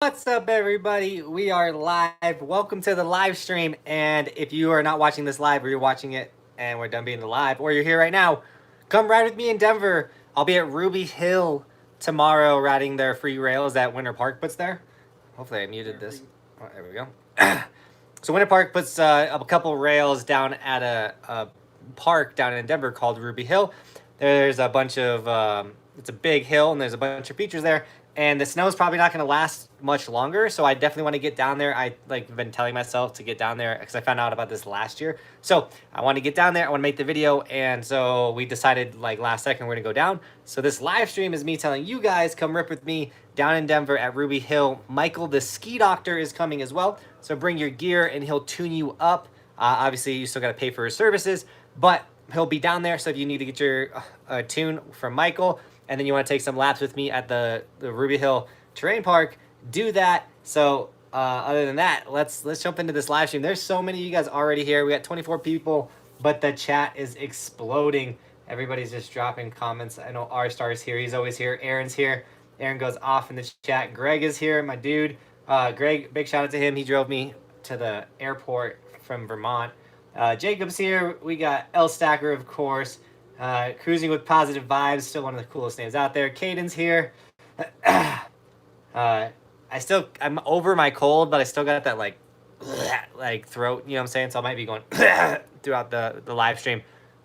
What's up, everybody? We are live. Welcome to the live stream. And if you are not watching this live, or you're watching it and we're done being the live, or you're here right now, come ride with me in Denver. I'll be at Ruby Hill tomorrow riding their free rails that Winter Park puts there. Hopefully I muted this. Oh, there we go. So Winter Park puts a couple rails down at a park down in Denver called Ruby Hill. There's a bunch of, it's a big hill and there's a bunch of features there. And the snow is probably not going to last much longer, so I definitely want to get down there. I been telling myself to get down there because I found out about this last year. So I want to get down there. I want to make the video, and so we decided like last second we're going to go down. So this live stream is me telling you guys come rip with me down in Denver at Ruby Hill. Michael, the ski doctor, is coming as well. So bring your gear, and he'll tune you up. Obviously, you still got to pay for his services, but he'll be down there. So if you need to get your tune from Michael, and then you want to take some laps with me at the Ruby Hill Terrain Park, do that. So other than that, let's jump into this live stream. There's so many of you guys already here. We got 24 people, but the chat is exploding. Everybody's just dropping comments. I know R-Star's here. He's always here. Aaron's here. Aaron goes off in the chat. Greg is here, my dude. Greg, big shout out to him. He drove me to the airport from Vermont. Jacob's here. We got L Stacker, of course. Cruising with Positive Vibes, still one of the coolest names out there. Caden's here. I'm over my cold, but I still got that like throat, you know what I'm saying? So I might be going throughout the live stream.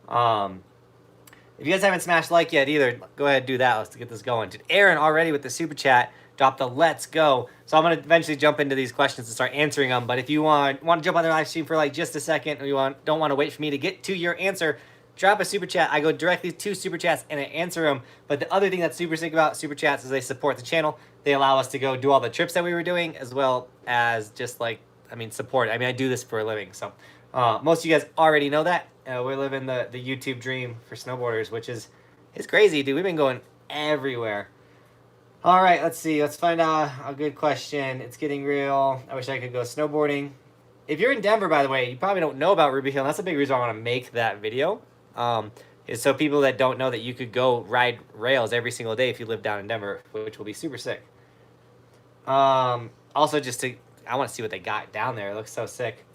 If you guys haven't smashed like yet either, go ahead and do that. Let's get this going. Dude, Aaron already with the super chat dropped the let's go. So I'm gonna eventually jump into these questions and start answering them. But if you want to jump on the live stream for like just a second, or you don't want to wait for me to get to your answer, drop a super chat. I go directly to super chats and I answer them. But the other thing that's super sick about super chats is they support the channel. They allow us to go do all the trips that we were doing, as well as just support. I mean, I do this for a living. So most of you guys already know that. We're living the YouTube dream for snowboarders, which is crazy, dude. We've been going everywhere. All right, let's see. Let's find out a good question. It's getting real. I wish I could go snowboarding. If you're in Denver, by the way, you probably don't know about Ruby Hill. And that's a big reason I want to make that video. Is so people that don't know that you could go ride rails every single day if you live down in Denver, which will be super sick. Also, I want to see what they got down there. It looks so sick.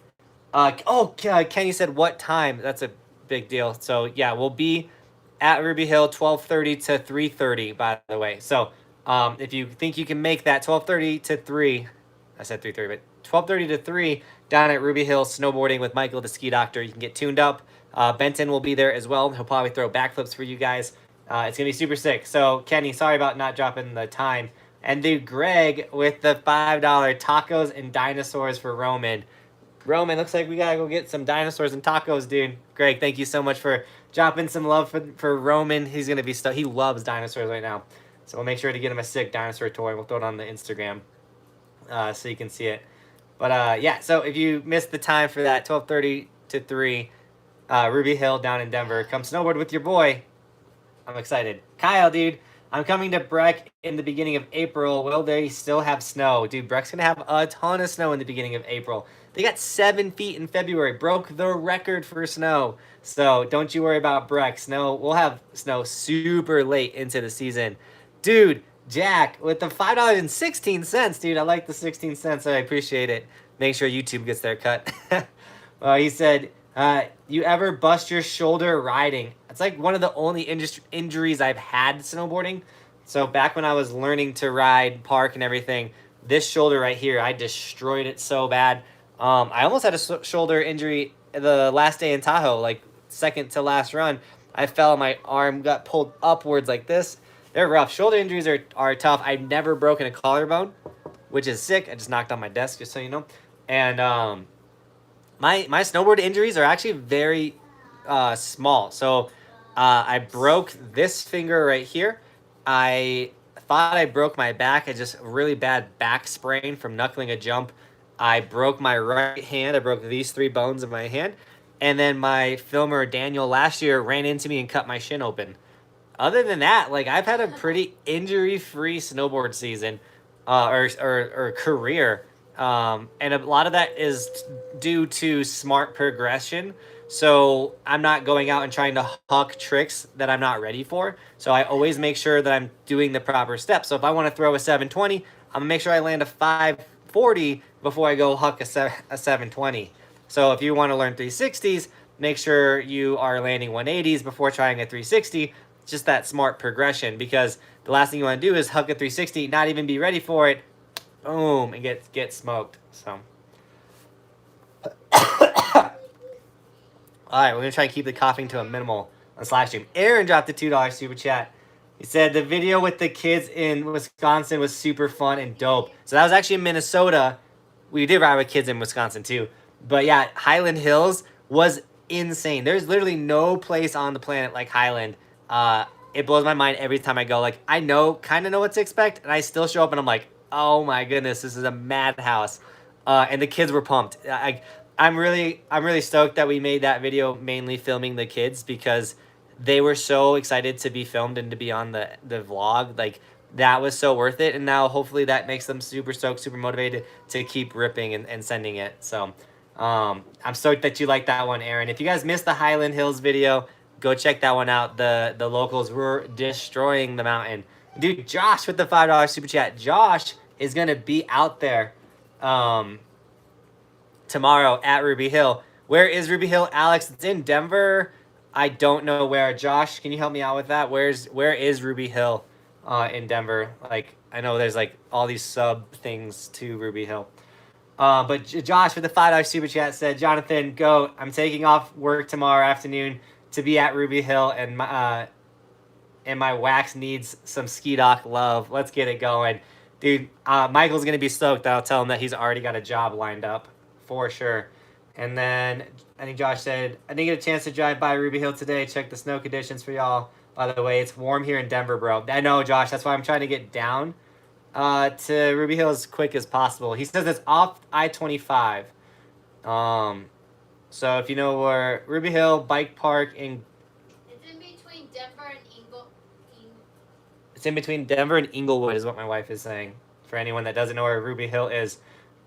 Kenny said what time? That's a big deal. So yeah, we'll be at Ruby Hill 12:30 to 3:30. By the way, so if you think you can make that 12:30 to 3, I said 3:30, but 12:30 to 3 down at Ruby Hill snowboarding with Michael, the ski doctor. You can get tuned up. Benton will be there as well. He'll probably throw backflips for you guys. It's gonna be super sick. So Kenny, sorry about not dropping the time. And dude, Greg with the $5 tacos and dinosaurs for Roman. Roman, looks like we gotta go get some dinosaurs and tacos, dude. Greg, thank you so much for dropping some love for Roman. He's gonna be he loves dinosaurs right now. So we'll make sure to get him a sick dinosaur toy. We'll throw it on the Instagram so you can see it. But yeah, so if you missed the time for that 12:30 to 3, Ruby Hill down in Denver, come snowboard with your boy. I'm excited. Kyle, dude, I'm coming to Breck in the beginning of April. Will they still have snow? Dude, Breck's going to have a ton of snow in the beginning of April. They got 7 feet in February. Broke the record for snow. So don't you worry about Breck. We'll have snow super late into the season. Dude, Jack, with the $5.16, dude, I like the 16 cents. I appreciate it. Make sure YouTube gets their cut. He said, you ever bust your shoulder riding? It's like one of the only injuries I've had snowboarding. So back when I was learning to ride park and everything, this shoulder right here, I destroyed it so bad. I almost had a shoulder injury the last day in Tahoe, like second to last run. I fell, my arm got pulled upwards like this. They're rough. Shoulder injuries are tough. I've never broken a collarbone, which is sick. I just knocked on my desk, just so you know. And my snowboard injuries are actually very small. So I broke this finger right here. I thought I broke my back. I just really bad back sprain from knuckling a jump. I broke my right hand. I broke these 3 bones of my hand. And then my filmer, Daniel, last year ran into me and cut my shin open. Other than that, like, I've had a pretty injury-free snowboard season or career. And a lot of that is due to smart progression. So I'm not going out and trying to huck tricks that I'm not ready for. So I always make sure that I'm doing the proper steps. So if I want to throw a 720, I'm gonna make sure I land a 540 before I go huck a 720. So if you want to learn 360s, make sure you are landing 180s before trying a 360. Just that smart progression, because the last thing you want to do is huck a 360, not even be ready for it, boom, and get smoked. So, all right, we're gonna try and keep the coughing to a minimal on Slack stream. Aaron dropped a $2 super chat. He said the video with the kids in Wisconsin was super fun and dope. So that was actually in Minnesota. We did ride with kids in Wisconsin too. But yeah, Highland Hills was insane. There's literally no place on the planet like Highland. It blows my mind every time I go. Like, I kind of know what to expect, and I still show up and I'm like, oh my goodness, this is a madhouse. And the kids were pumped. I'm really stoked that we made that video mainly filming the kids, because they were so excited to be filmed and to be on the vlog. Like, that was so worth it. And now hopefully that makes them super stoked, super motivated to keep ripping and sending it. So I'm stoked that you like that one, Aaron. If you guys missed the Highland Hills video, go check that one out. The locals were destroying the mountain. Dude, Josh with the $5 super chat. Josh is going to be out there tomorrow at Ruby Hill. Where is Ruby Hill, Alex? It's in Denver. I don't know where. Josh, can you help me out with that? Where is Ruby Hill in Denver? Like, I know there's like all these sub things to Ruby Hill. But Josh with the $5 super chat said, Jonathan, go. I'm taking off work tomorrow afternoon to be at Ruby Hill, and my wax needs some ski dock love. Let's get it going. Dude, Michael's going to be stoked. I'll tell him that he's already got a job lined up for sure. And then I think Josh said, I didn't get a chance to drive by Ruby Hill today. Check the snow conditions for y'all. By the way, it's warm here in Denver, bro. I know, Josh. That's why I'm trying to get down to Ruby Hill as quick as possible. He says it's off I-25. So if you know where Ruby Hill Bike Park in... It's in between Denver and It's in between Denver and Inglewood is what my wife is saying, for anyone that doesn't know where Ruby Hill is.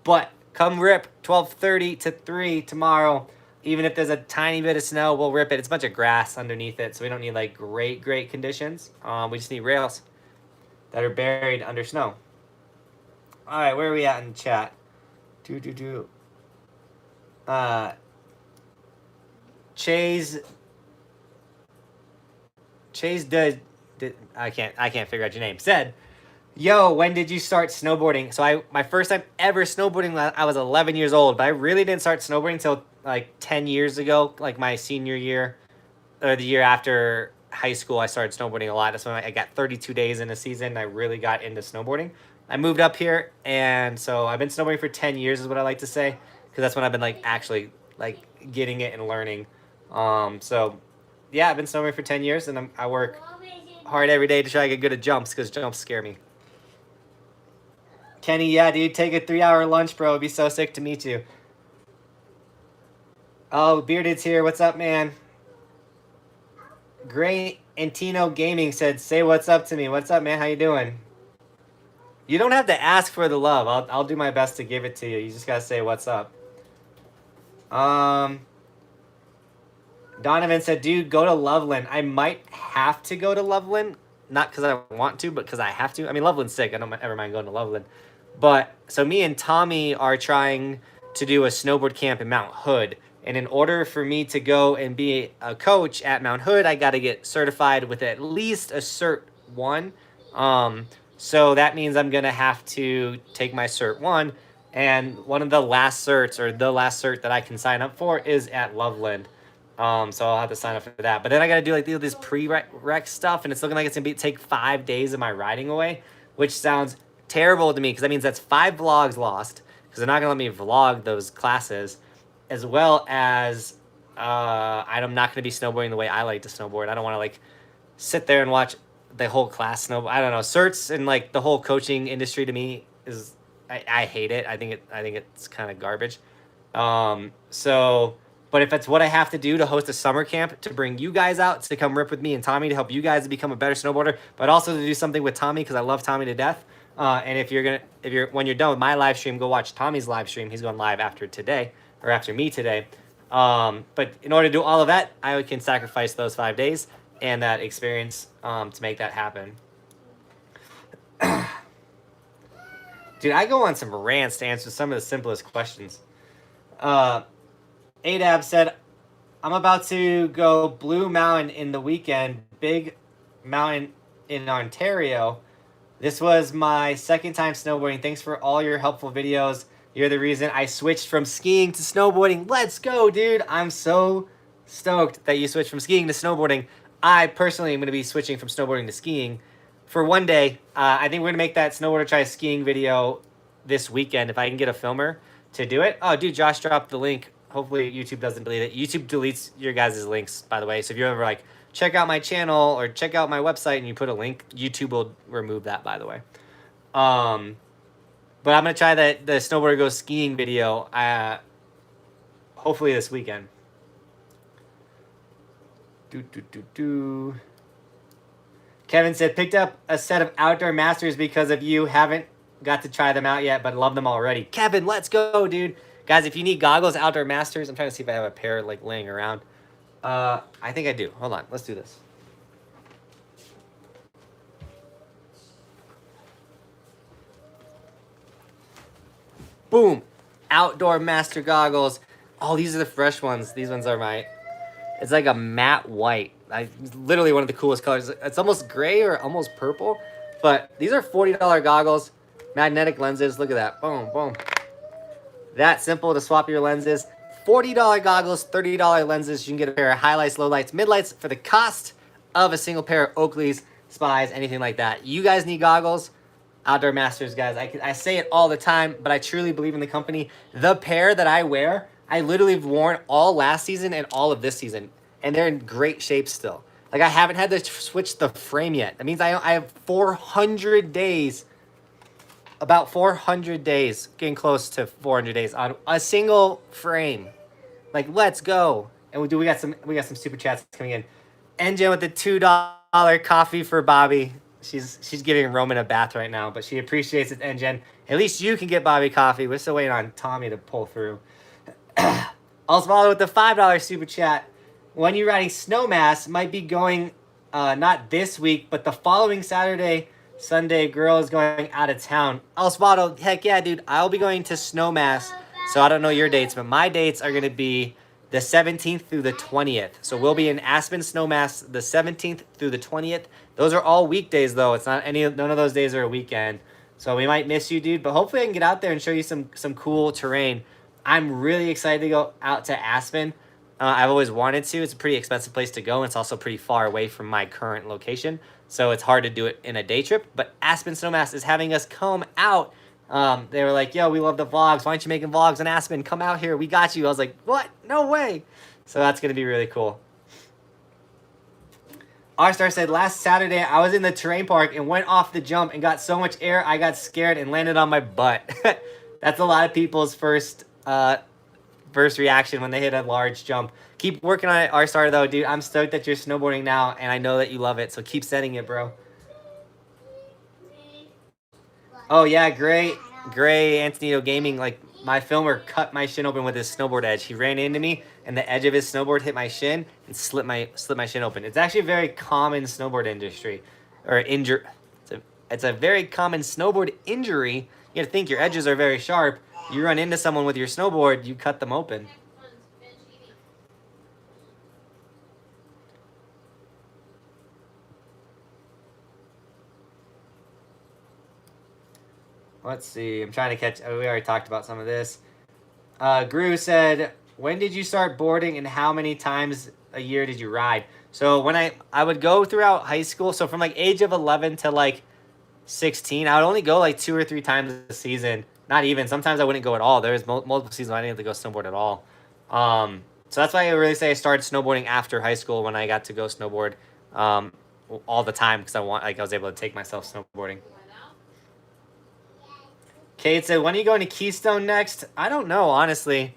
But come rip 12:30 to 3 tomorrow. Even if there's a tiny bit of snow, we'll rip it. It's a bunch of grass underneath it, so we don't need like great conditions. We just need rails that are buried under snow. All right, where are we at in chat? Chase did I can't figure out your name. Said, yo, when did you start snowboarding? So my first time ever snowboarding, I was 11 years old, but I really didn't start snowboarding until like 10 years ago, like my senior year or the year after high school. I started snowboarding a lot. That's when I got 32 days in a season. I really got into snowboarding. I moved up here, and so I've been snowboarding for 10 years is what I like to say, because that's when I've been like actually like getting it and learning. So yeah, I've been snowboarding for 10 years, and I work hard every day to try to get good at jumps, because jumps scare me. Kenny, yeah, dude, take a 3-hour lunch, bro. It'd be so sick to meet you. Oh, Bearded's here. What's up, man? Great. Antino Gaming said, say what's up to me. What's up, man? How you doing? You don't have to ask for the love. I'll do my best to give it to you. You just gotta say what's up. Donovan said, dude, go to Loveland. I might have to go to Loveland. Not because I want to, but because I have to. I mean, Loveland's sick. I don't ever mind going to Loveland. But, so me and Tomie are trying to do a snowboard camp in Mount Hood. And in order for me to go and be a coach at Mount Hood, I got to get certified with at least a Cert 1. So that means I'm going to have to take my Cert 1. And one of the last certs, or the last cert that I can sign up for, is at Loveland. So I'll have to sign up for that. But then I got to do like this pre-rec stuff, and it's looking like it's going to take 5 days of my riding away, which sounds terrible to me, because that means that's 5 vlogs lost, because they're not going to let me vlog those classes, as well as I'm not going to be snowboarding the way I like to snowboard. I don't want to like sit there and watch the whole class snowboard. I don't know. Certs and like the whole coaching industry to me is, I hate it. I think it's kind of garbage. But if it's what I have to do to host a summer camp, to bring you guys out to come rip with me and Tomie, to help you guys become a better snowboarder, but also to do something with Tomie, because I love Tomie to death. And when you're done with my live stream, go watch Tommy's live stream. He's going live after today, or after me today. But in order to do all of that, I can sacrifice those 5 days and that experience to make that happen. Dude, I go on some rants to answer some of the simplest questions. Adab said, I'm about to go Blue Mountain in the weekend. Big mountain in Ontario. This was my second time snowboarding. Thanks for all your helpful videos. You're the reason I switched from skiing to snowboarding. Let's go, dude. I'm so stoked that you switched from skiing to snowboarding. I personally am going to be switching from snowboarding to skiing for one day. I think we're going to make that snowboarder try skiing video this weekend if I can get a filmer to do it. Oh, dude, Josh dropped the link. Hopefully YouTube doesn't delete it. YouTube deletes your guys' links, by the way. So if you're ever like, check out my channel or check out my website and you put a link, YouTube will remove that, by the way. But I'm going to try the snowboarder goes skiing video hopefully this weekend. Kevin said, picked up a set of Outdoor Masters because of you. Haven't got to try them out yet, but love them already. Kevin, let's go, dude. Guys, if you need goggles, Outdoor Masters. I'm trying to see if I have a pair like laying around. I think I do. Hold on. Let's do this. Boom. Outdoor Master goggles. Oh, these are the fresh ones. These ones are my... It's like a matte white. Literally one of the coolest colors. It's almost gray or almost purple. But these are $40 goggles. Magnetic lenses. Look at that. Boom, boom. That simple to swap your lenses. $40 goggles, $30 lenses. You can get a pair of highlights, lowlights, midlights for the cost of a single pair of Oakley's, Spies, anything like that. You guys need goggles. Outdoor Masters, guys. I say it all the time, but I truly believe in the company. The pair that I wear, I literally have worn all last season and all of this season, and they're in great shape still. Like, I haven't had to switch the frame yet. That means I have 400 days, about 400 days, getting close to 400 days on a single frame. Like, let's go. And we got some super chats coming in. NJ with the $2 coffee for Bobby. She's giving Roman a bath right now, but she appreciates it, NJ. At least you can get Bobby coffee. We're still waiting on Tommy to pull through. Osvaldo with the $5 super chat. When you're riding Snowmass, might be going not this week, but the following Saturday, Sunday. Girl is going out of town. Osvaldo, heck yeah, dude. I'll be going to Snowmass, so I don't know your dates, but my dates are going to be the 17th through the 20th. So we'll be in Aspen Snowmass the 17th through the 20th. Those are all weekdays, though. It's not none of those days are a weekend. So we might miss you, dude. But hopefully I can get out there and show you some cool terrain. I'm really excited to go out to Aspen. I've always wanted to. It's a pretty expensive place to go, and it's also pretty far away from my current location. So it's hard to do it in a day trip. But Aspen Snowmass is having us come out. They were like, yo, we love the vlogs. Why aren't you making vlogs in Aspen? Come out here. We got you. I was like, what? No way. So that's going to be really cool. R-Star said, last Saturday, I was in the terrain park and went off the jump and got so much air, I got scared and landed on my butt. That's a lot of people's first reaction when they hit a large jump. Keep working on it, R-Star, though, dude. I'm stoked that you're snowboarding now, and I know that you love it, so keep setting it, bro. Oh, yeah, Gray Antonito Gaming, like, my filmer cut my shin open with his snowboard edge. He ran into me, and the edge of his snowboard hit my shin and slit my shin open. It's actually a very common snowboard industry, or injury. It's a very common snowboard injury. You gotta think your edges are very sharp. You run into someone with your snowboard, you cut them open. Let's see. I'm trying to catch. Oh, we already talked about some of this. Gru said, when did you start boarding and how many times a year did you ride? So when I would go throughout high school. So from like age of 11 to like 16, I would only go like 2 or 3 times a season. Not even. Sometimes I wouldn't go at all. There was multiple seasons I didn't have to go snowboard at all. So that's why I really say I started snowboarding after high school when I got to go snowboard all the time because I was able to take myself snowboarding. Kate said, when are you going to Keystone next? I don't know, honestly.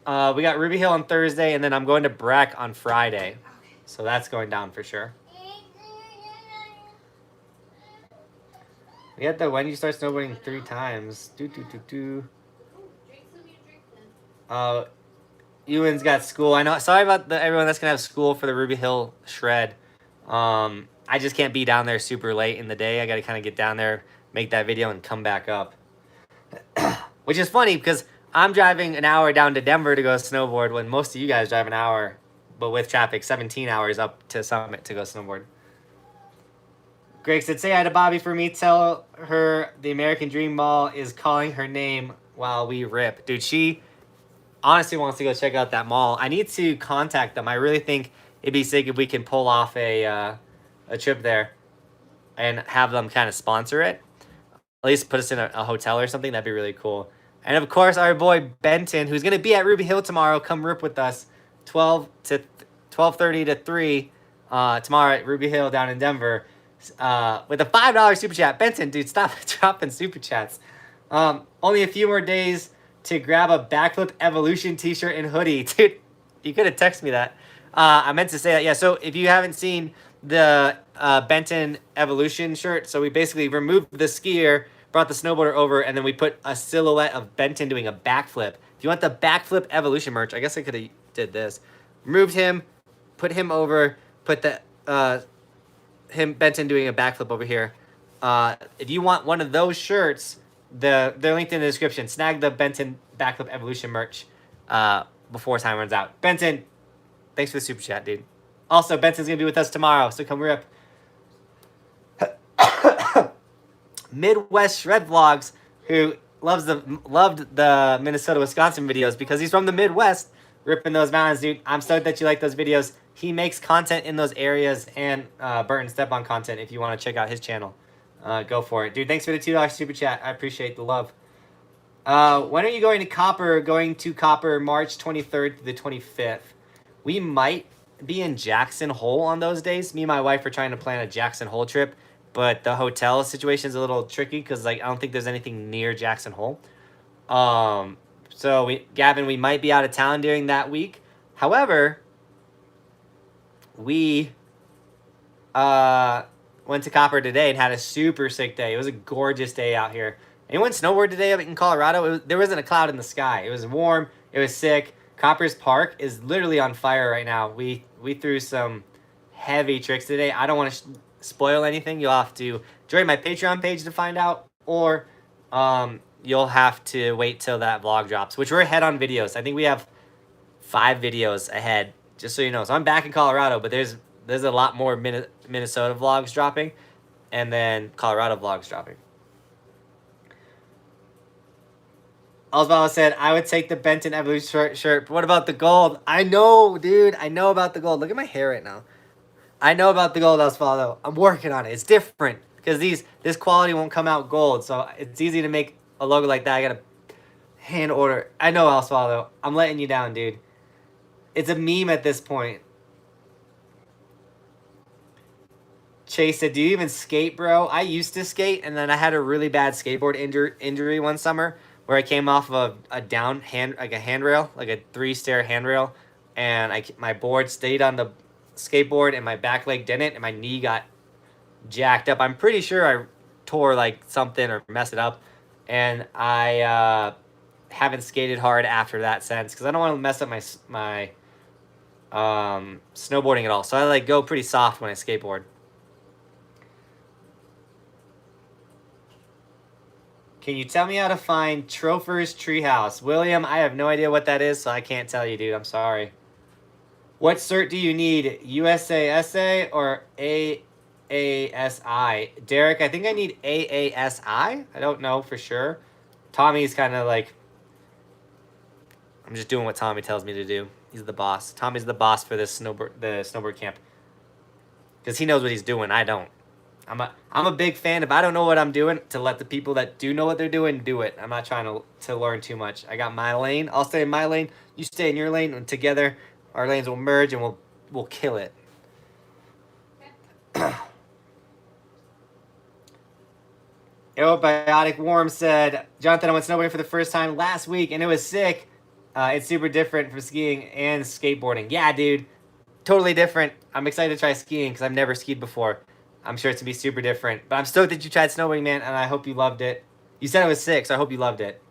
We got Ruby Hill on Thursday, and then I'm going to Breck on Friday. So that's going down for sure. We had the when you start snowboarding 3 times. Ewan's got school. I know. Sorry about everyone that's going to have school for the Ruby Hill shred. I just can't be down there super late in the day. I got to kind of get down there, make that video, and come back up. Which is funny because I'm driving an hour down to Denver to go snowboard when most of you guys drive an hour, but with traffic, 17 hours up to Summit to go snowboard. Greg said, say hi to Bobby for me. Tell her the American Dream Mall is calling her name while we rip. Dude, she honestly wants to go check out that mall. I need to contact them. I really think it'd be sick if we can pull off a trip there and have them kind of sponsor it. At least put us in a hotel or something. That'd be really cool. And of course, our boy Benton, who's gonna be at Ruby Hill tomorrow, come rip with us, 12:30 to 3 tomorrow at Ruby Hill down in Denver, with a $5 super chat. Benton, dude, stop dropping super chats. Only a few more days to grab a Backflip Evolution t-shirt and hoodie. Dude, you could have texted me that. I meant to say that. Yeah, so if you haven't seen the Benton Evolution shirt, so we basically removed the skier, brought the snowboarder over, and then we put a silhouette of Benton doing a backflip. If you want the Backflip Evolution merch, I guess I could have did this. Removed him, put him over, put the Benton doing a backflip over here. If you want one of those shirts, they're linked in the description. Snag the Benton Backflip Evolution merch before time runs out. Benton, thanks for the super chat, dude. Also, Benton's gonna be with us tomorrow, so come rip. Midwest Shred Vlogs, who loved the Minnesota Wisconsin videos because he's from the Midwest, ripping those mountains, dude. I'm stoked that you like those videos. He makes content in those areas and Burton Step on content. If you want to check out his channel, go for it, dude. Thanks for the $2 super chat. I appreciate the love. When are you going to Copper? Going to Copper March 23rd to the 25th. We might be in Jackson Hole on those days. Me and my wife are trying to plan a Jackson Hole trip, but the hotel situation is a little tricky because like I don't think there's anything near Jackson Hole. So Gavin, we might be out of town during that week. However, we went to Copper today and had a super sick day. It was a gorgeous day out here. Anyone snowboard today up in Colorado? There wasn't a cloud in the sky. It was warm. It was sick. Copper's Park is literally on fire right now. We threw some heavy tricks today. I don't want to spoil anything. You'll have to join my Patreon page to find out, or you'll have to wait till that vlog drops, which we're ahead on videos. I think we have 5 videos ahead, just so you know. So I'm back in Colorado, but there's a lot more Minnesota vlogs dropping, and then Colorado vlogs dropping. Osvaldo said, I would take the Benton Evolution shirt, but what about the gold? I know, dude. I know about the gold. Look at my hair right now. I know about the gold, Osvaldo. I'm working on it. It's different because this quality won't come out gold, so it's easy to make a logo like that. I gotta hand order. I know, Osvaldo. I'm letting you down, dude. It's a meme at this point. Chase said, do you even skate, bro? I used to skate, and then I had a really bad skateboard injury one summer where I came off of a handrail, like a 3-stair handrail, and my board stayed on the skateboard and my back leg didn't, and my knee got jacked up. I'm pretty sure I tore like something or messed it up, and I haven't skated hard after that since because I don't want to mess up my snowboarding at all. So I like go pretty soft when I skateboard. Can you tell me how to find Trofer's Treehouse? William, I have no idea what that is, so I can't tell you, dude. I'm sorry. What cert do you need? USASA or AASI? Derek, I think I need AASI. I don't know for sure. Tommy's kind of like... I'm just doing what Tommy tells me to do. He's the boss. Tommy's the boss for the snowboard camp. Because he knows what he's doing. I don't. I'm a big fan. If I don't know what I'm doing, to let the people that do know what they're doing do it. I'm not trying to learn too much. I got my lane. I'll stay in my lane. You stay in your lane, and together our lanes will merge and we'll kill it. Aerobiotic Warm said, Jonathan, I went snowboarding for the first time last week and it was sick. It's super different from skiing and skateboarding. Yeah, dude. Totally different. I'm excited to try skiing because I've never skied before. I'm sure it's going to be super different. But I'm stoked that you tried snowboarding, man, and I hope you loved it. You said it was sick, so I hope you loved it.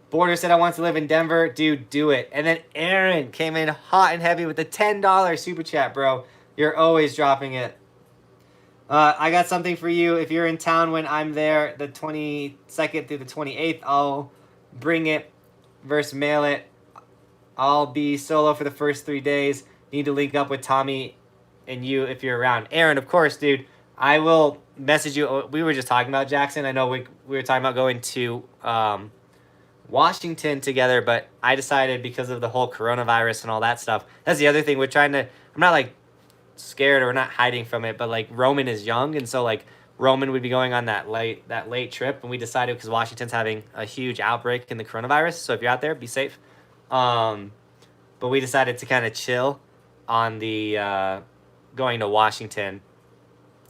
Border said, I want to live in Denver. Dude, do it. And then Aaron came in hot and heavy with the $10 super chat, bro. You're always dropping it. I got something for you. If you're in town when I'm there, the 22nd through the 28th, I'll bring it versus mail it. I'll be solo for the first 3 days. Need to link up with Tomie and you if you're around. Aaron, of course, dude. I will message you. We were just talking about Jackson. I know we were talking about going to Washington together, but I decided because of the whole coronavirus and all that stuff. That's the other thing. We're trying to. I'm not like scared or we're not hiding from it, but like Roman is young, and so like Roman would be going on that late trip, and we decided because Washington's having a huge outbreak in the coronavirus. So if you're out there, be safe. But we decided to kind of chill on the going to Washington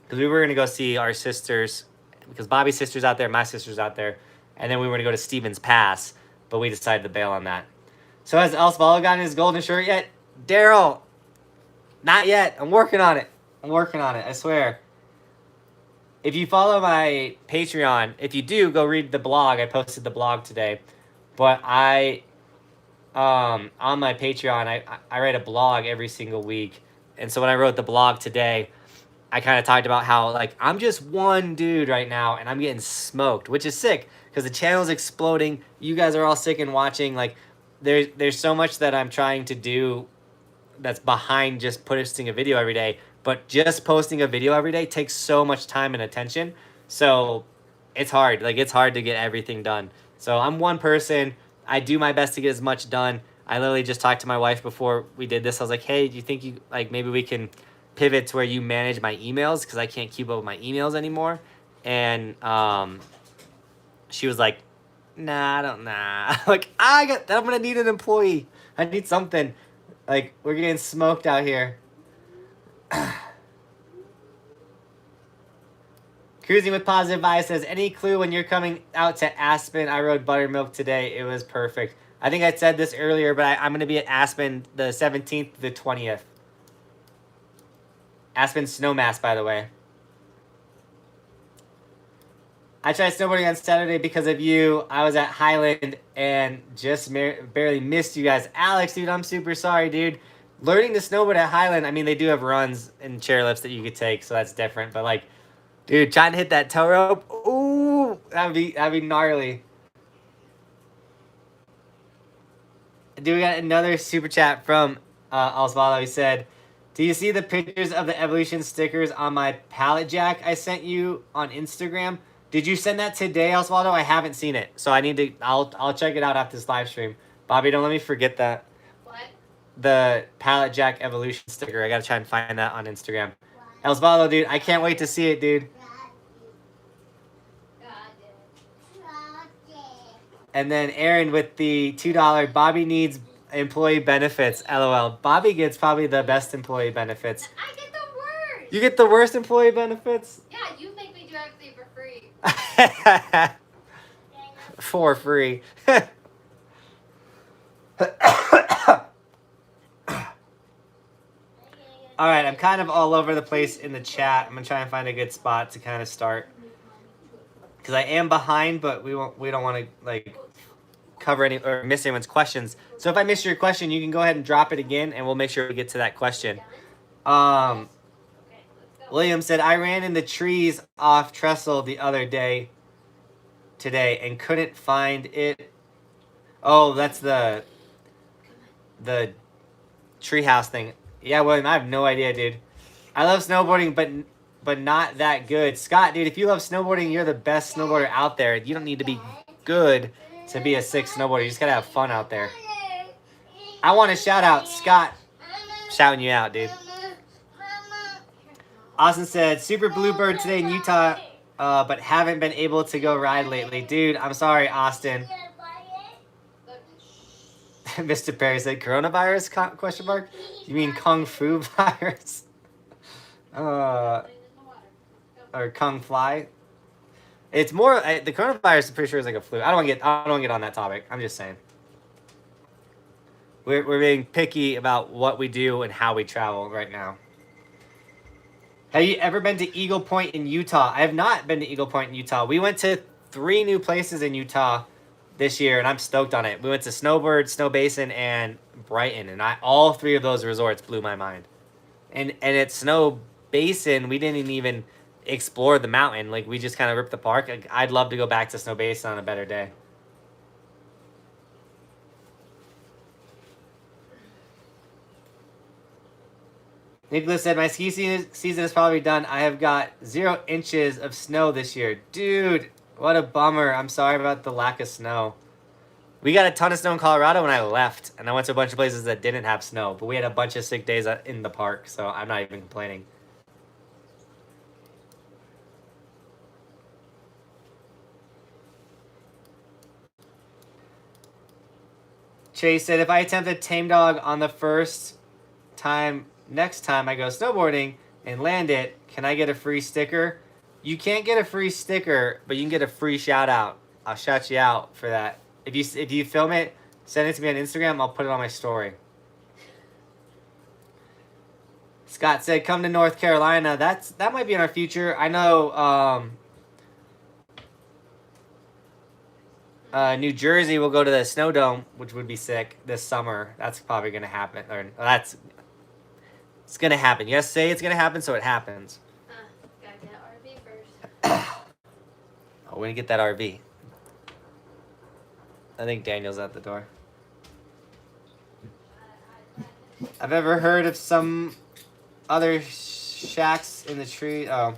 because we were going to go see our sisters because Bobby's sister's out there, my sister's out there, and then we were going to go to Stevens Pass, but we decided to bail on that. So has Osvaldo gotten his golden shirt yet? Daryl, not yet. I'm working on it. I swear. If you follow my Patreon, if you do, go read the blog. I posted the blog today. But on my Patreon, I write a blog every single week. And so when I wrote the blog today, I kind of talked about how, like, I'm just one dude right now, and I'm getting smoked, which is sick, because the channel's exploding. You guys are all sick and watching. Like, there's so much that I'm trying to do that's behind just posting a video every day. But just posting a video every day takes so much time and attention. So it's hard. Like, it's hard to get everything done. So I'm one person. I do my best to get as much done. I literally just talked to my wife before we did this. I was like, hey, do you think you, like, maybe we can pivot to where you manage my emails? Because I can't keep up with my emails anymore. And she was like, nah. Like, I'm going to need an employee. I need something. Like, we're getting smoked out here. Cruising with Positive Vibes says, any clue when you're coming out to Aspen? I rode buttermilk today. It was perfect. I think I said this earlier, but I'm going to be at Aspen the 17th to the 20th. Aspen Snowmass, by the way. I tried snowboarding on Saturday because of you. I was at Highland and just barely missed you guys. Alex, dude, I'm super sorry, dude. Learning to snowboard at Highland, I mean, they do have runs and chairlifts that you could take, so that's different. But, like, dude, trying to hit that tow rope, ooh, that'd be gnarly. Dude, we got another super chat from Osvaldo. He said, do you see the pictures of the Evolution stickers on my pallet jack I sent you on Instagram? Did you send that today, Osvaldo? I haven't seen it, so I need to. I'll check it out after this live stream. Bobby, don't let me forget that. What? The pallet jack Evolution sticker. I gotta try and find that on Instagram. Osvaldo, dude, I can't wait to see it, dude. And then Aaron with the $2. Bobby needs employee benefits. LOL. Bobby gets probably the best employee benefits. I get the worst. You get the worst employee benefits? Yeah, you make me do everything for free. For free. All right, I'm kind of all over the place in the chat. I'm gonna try and find a good spot to kind of start, because I am behind, but we don't want to like cover any or miss anyone's questions. So if I miss your question, you can go ahead and drop it again, and we'll make sure we get to that question. William said, I ran in the trees off Trestle the other day today and couldn't find it. Oh, that's the treehouse thing. Yeah, William, I have no idea, dude. I love snowboarding, but not that good. Scott, dude, if you love snowboarding, you're the best snowboarder out there. You don't need to be good to be a sick snowboarder. You just gotta have fun out there. I want to shout out Scott. Shouting you out, dude. Austin said, Super Bluebird today in Utah, but haven't been able to go ride lately. Dude, I'm sorry, Austin. Mr. Perry said, coronavirus, question mark? You mean Kung Fu virus? Or Kung Fly? It's more, the coronavirus, I'm pretty sure is like a flu. I don't want to get on that topic. I'm just saying. We're being picky about what we do and how we travel right now. Have you ever been to Eagle Point in Utah? I have not been to Eagle Point in Utah. We went to 3 new places in Utah this year, and I'm stoked on it. We went to Snowbird, Snow Basin, and Brighton, and all 3 of those resorts blew my mind. And at Snow Basin, we didn't even explore the mountain. Like we just kind of ripped the park. Like, I'd love to go back to Snow Basin on a better day. Nicholas said, my ski season is probably done. I have got 0 inches of snow this year. Dude, what a bummer. I'm sorry about the lack of snow. We got a ton of snow in Colorado when I left, and I went to a bunch of places that didn't have snow, but we had a bunch of sick days in the park, so I'm not even complaining. Chase said, if I attempt a tame dog on the first time, next time I go snowboarding and land it, can I get a free sticker? You can't get a free sticker, but you can get a free shout out. I'll shout you out for that. If you film it, send it to me on Instagram. I'll put it on my story. Scott said, come to North Carolina. That might be in our future. I know New Jersey will go to the Snow Dome, which would be sick this summer. That's probably going to happen. It's going to happen. You guys say it's going to happen, so it happens. Gotta get RV first. Oh, we're going to get that RV. I think Daniel's at the door. I've ever heard of some other shacks in the tree. Oh,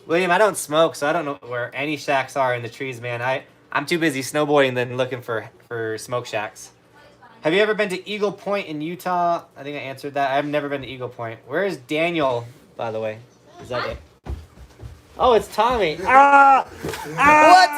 William, I don't smoke, so I don't know where any shacks are in the trees, man. I'm too busy snowboarding than looking for smoke shacks. Have you ever been to Eagle Point in Utah? I think I answered that. I've never been to Eagle Point. Where is Daniel, by the way? Is that it? Oh, it's Tomie. What's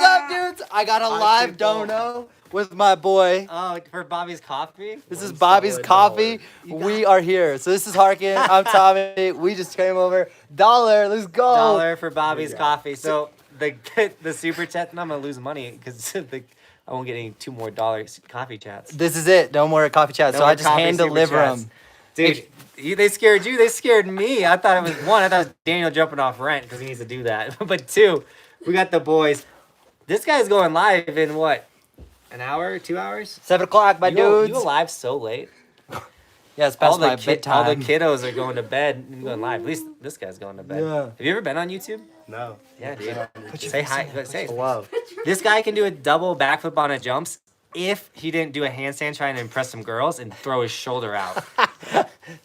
up, dudes? I got a live dono with my boy. Oh, for Bobby's Coffee? This is Bobby's Coffee. We are here. So this is Harkin. I'm Tommy. We just came over. $1. Let's go. $1 for Bobby's Coffee. So the super chat, and I'm going to lose money because I won't get any $2 more coffee chats. This is it. No more coffee chats. No so more I just coffee hand super deliver chats. them. Dude, they scared you. They scared me. I thought it was 1. I thought it was Daniel jumping off rent because he needs to do that. But 2, we got the boys. This guy's going live in what? An hour? 2 hours? 7 o'clock, my dudes. You go live so late? Yeah, it's past my bedtime. All the kiddos are going to bed and going live. At least this guy's going to bed. Yeah. Have you ever been on YouTube? No. Yeah, dude. Say hi. Say Hello. This guy can do a double backflip on a jumps if he didn't do a handstand trying to impress some girls and throw his shoulder out.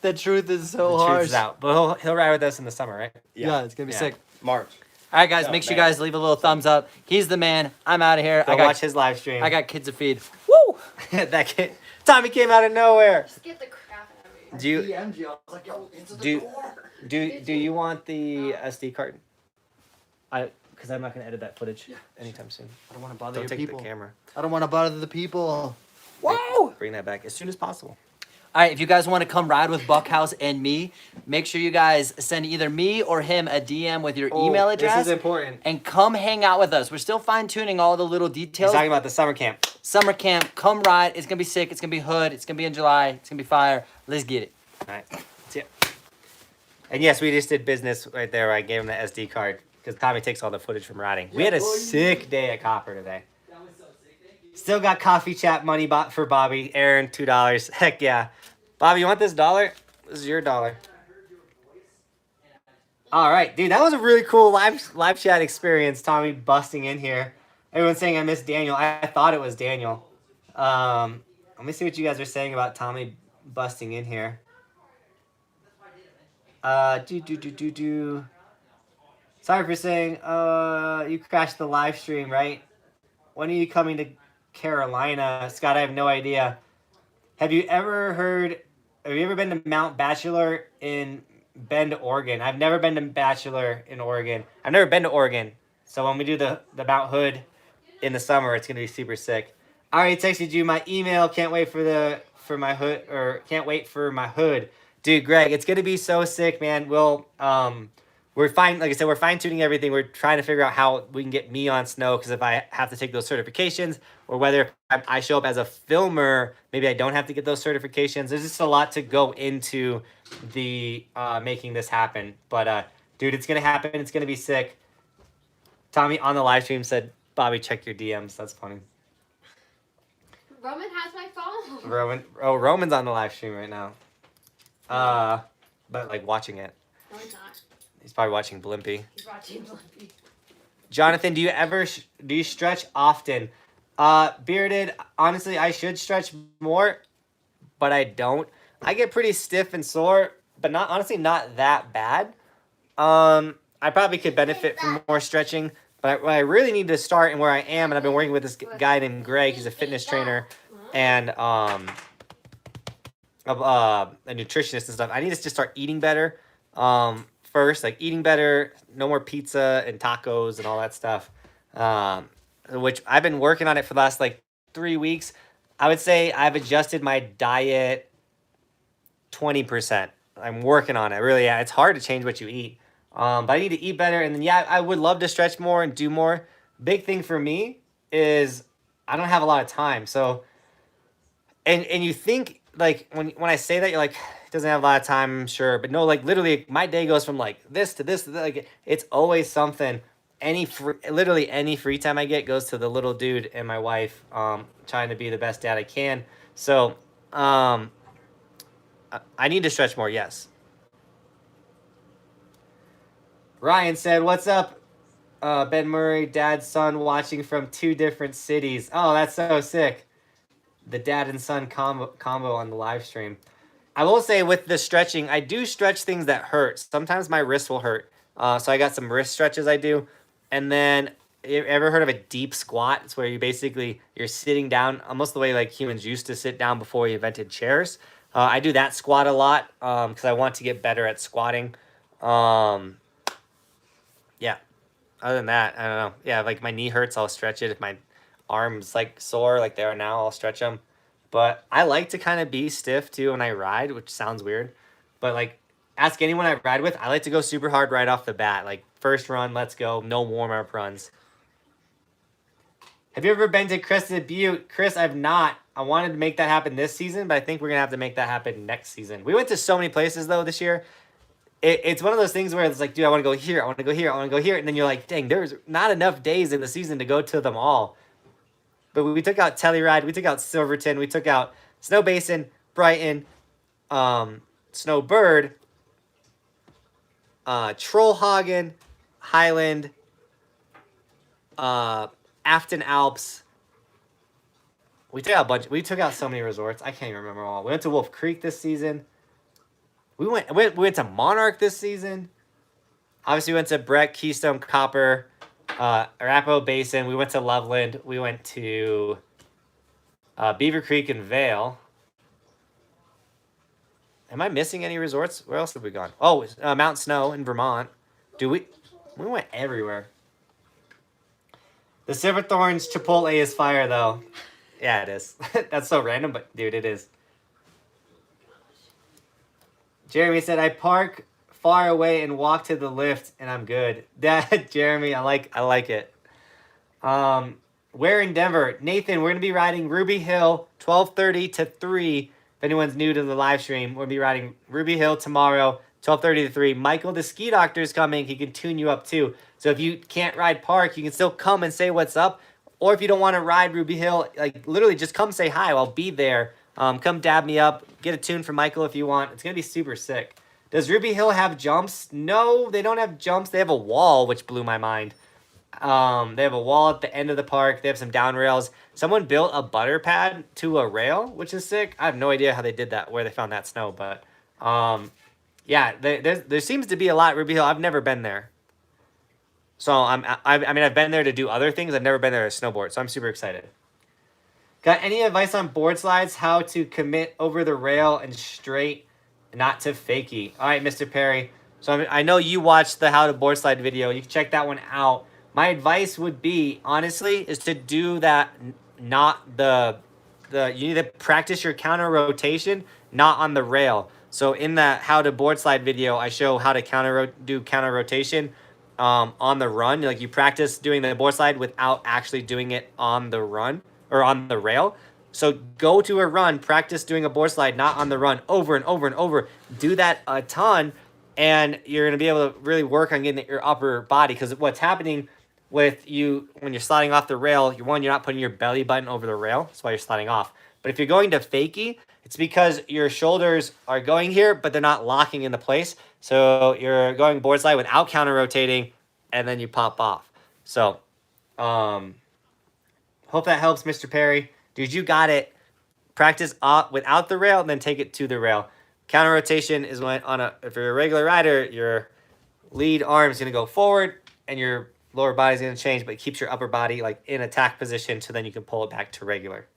The truth is so The harsh. truth is out. But he'll ride with us in the summer, right? Yeah, it's going to be sick. March. All right, guys, Oh, make sure you man. guys leave a little thumbs up. He's the man. I'm out of here. Go watch his live stream. I got kids to feed. Woo! that kid. Tommy came out of nowhere. Just get the crap out of me. Do you DM'd you. I was like, yo, into the do door. do you want the SD card? Because I'm not gonna edit that footage anytime soon. I don't want to bother Don't your take people. the camera. I don't want to bother the people. Whoa! Bring that back as soon as possible. All right, if you guys want to come ride with Buckhouse and me, make sure you guys send either me or him a DM with your email address. This is important. And come hang out with us. We're still fine-tuning all the little He's details. talking about the summer camp. Summer camp, come ride. It's going to be sick. It's going to be hood. It's going to be in July. It's going to be fire. Let's get it. All right. See ya. And yes, we just did business right there. I gave him the SD card because Tommy takes all the footage from riding. We had a sick day at Copper today. That was so sick. Thank you. Still got coffee chat money bought for Bobby. Aaron, $2. Heck yeah. Bobby, you want this $1? This is your $1. All right, dude, that was a really cool live chat experience. Tommy busting in here. Everyone's saying I miss Daniel. I thought it was Daniel. Let me see what you guys are saying about Tommy busting in here. Sorry for saying you crashed the live stream, right? When are you coming to Carolina? Scott, I have no idea. Have you ever been to Mount Bachelor in Bend, Oregon? I've never been to Bachelor in Oregon. I've never been to Oregon. So when we do the Mount Hood in the summer, it's gonna be super sick. I already texted you my email. Can't wait for my hood. Dude, Greg, it's gonna be so sick, man. We're fine. Like I said, we're fine tuning everything. We're trying to figure out how we can get me on snow, because if I have to take those certifications, or whether I show up as a filmer, maybe I don't have to get those certifications. There's just a lot to go into the making this happen. But dude, it's gonna happen. It's gonna be sick. Tommy on the live stream said, "Bobby, check your DMs." That's funny. Roman has my phone. Roman's on the live stream right now. But like watching it. No, he's not. He's probably watching Blimpy. He's watching Blimpy. Jonathan, do you stretch often? Bearded, honestly, I should stretch more, but I don't. I get pretty stiff and sore, but not that bad. I probably could benefit from more stretching, but what I really need to start and where I am, and I've been working with this guy named Greg. He's a fitness trainer and a nutritionist and stuff. I need to just start eating better. First, like eating better, no more pizza and tacos and all that stuff. Which I've been working on it for the last like 3 weeks. I would say I've adjusted my diet 20%. I'm working on it. Really, yeah, it's hard to change what you eat. But I need to eat better. And then, yeah, I would love to stretch more and do more. Big thing for me is I don't have a lot of time. So, and you think, like, when I say that, you're like, he doesn't have a lot of time, I'm sure. But no, like, literally, my day goes from, like, this to this to that. Like, it's always something. Literally any free time I get goes to the little dude and my wife, trying to be the best dad I can. So, I need to stretch more, yes. Ryan said, what's up, Ben Murray, dad, son, watching from 2 different cities. Oh, that's so sick. The dad and son combo on the live stream. I will say with the stretching, I do stretch things that hurt. Sometimes my wrist will hurt. So I got some wrist stretches I do. And then, you ever heard of a deep squat? It's where you're sitting down almost the way like humans used to sit down before we invented chairs. I do that squat a lot because I want to get better at squatting. Yeah. Other than that, I don't know. Yeah, like my knee hurts, I'll stretch it. If my arms like sore like they are now, I'll stretch them. But I like to kind of be stiff too when I ride, which sounds weird. But like, ask anyone I ride with, I like to go super hard right off the bat. Like, first run, let's go. No warm-up runs. Have you ever been to Crested Butte? Chris, I've not. I wanted to make that happen this season, but I think we're going to have to make that happen next season. We went to so many places, though, this year. It's one of those things where it's like, dude, I want to go here, I want to go here, I want to go here. And then you're like, dang, there's not enough days in the season to go to them all. But we took out Telluride, we took out Silverton, we took out Snow Basin, Brighton, Snowbird, Trollhagen, Highland, Afton Alps. We took out a bunch. We took out so many resorts. I can't even remember all. We went to Wolf Creek this season. We went to Monarch this season. Obviously, we went to Breck, Keystone, Copper, Arapahoe Basin. We went to Loveland. We went to Beaver Creek and Vale. Am I missing any resorts? Where else have we gone? Oh, Mount Snow in Vermont. We went everywhere. The Silverthorne's Chipotle is fire, though. Yeah, it is. That's so random, but dude, it is. Jeremy said, I park far away and walk to the lift, and I'm good. That, Jeremy, I like it. Where in Denver? Nathan, we're going to be riding Ruby Hill, 12:30 to 3. If anyone's new to the live stream, we'll be riding Ruby Hill tomorrow, 12:30 to 3. Michael, the ski doctor, is coming. He can tune you up, too. So if you can't ride park, you can still come and say what's up. Or if you don't want to ride Ruby Hill, like literally just come say hi. I'll be there. Come dab me up. Get a tune from Michael if you want. It's going to be super sick. Does Ruby Hill have jumps? No, they don't have jumps. They have a wall, which blew my mind. They have a wall at the end of the park. They have some down rails. Someone built a butter pad to a rail, which is sick. I have no idea how they did that, where they found that snow. But, yeah, there seems to be a lot at Ruby Hill. I've never been there. So, I've been there to do other things. I've never been there to snowboard. So, I'm super excited. Got any advice on board slides? How to commit over the rail and straight, not to fakie? All right, Mr. Perry. So, I know you watched the how to board slide video. You can check that one out. My advice would be, honestly, is to do that, not you need to practice your counter rotation, not on the rail. So in that how to board slide video, I show how to do counter rotation on the run. Like you practice doing the board slide without actually doing it on the run or on the rail. So go to a run, practice doing a board slide, not on the run, over and over and over. Do that a ton, and you're going to be able to really work on getting your upper body. Because what's happening with you when you're sliding off the rail, you're not putting your belly button over the rail. That's why you're sliding off. But if you're going to fakie, it's because your shoulders are going here, but they're not locking into place. So you're going board slide without counter rotating, and then you pop off. So, hope that helps, Mr. Perry. Dude, you got it. Practice without the rail, and then take it to the rail. Counter rotation is when if you're a regular rider, your lead arm is going to go forward, and your lower body is going to change, but it keeps your upper body like in attack position, so then you can pull it back to regular.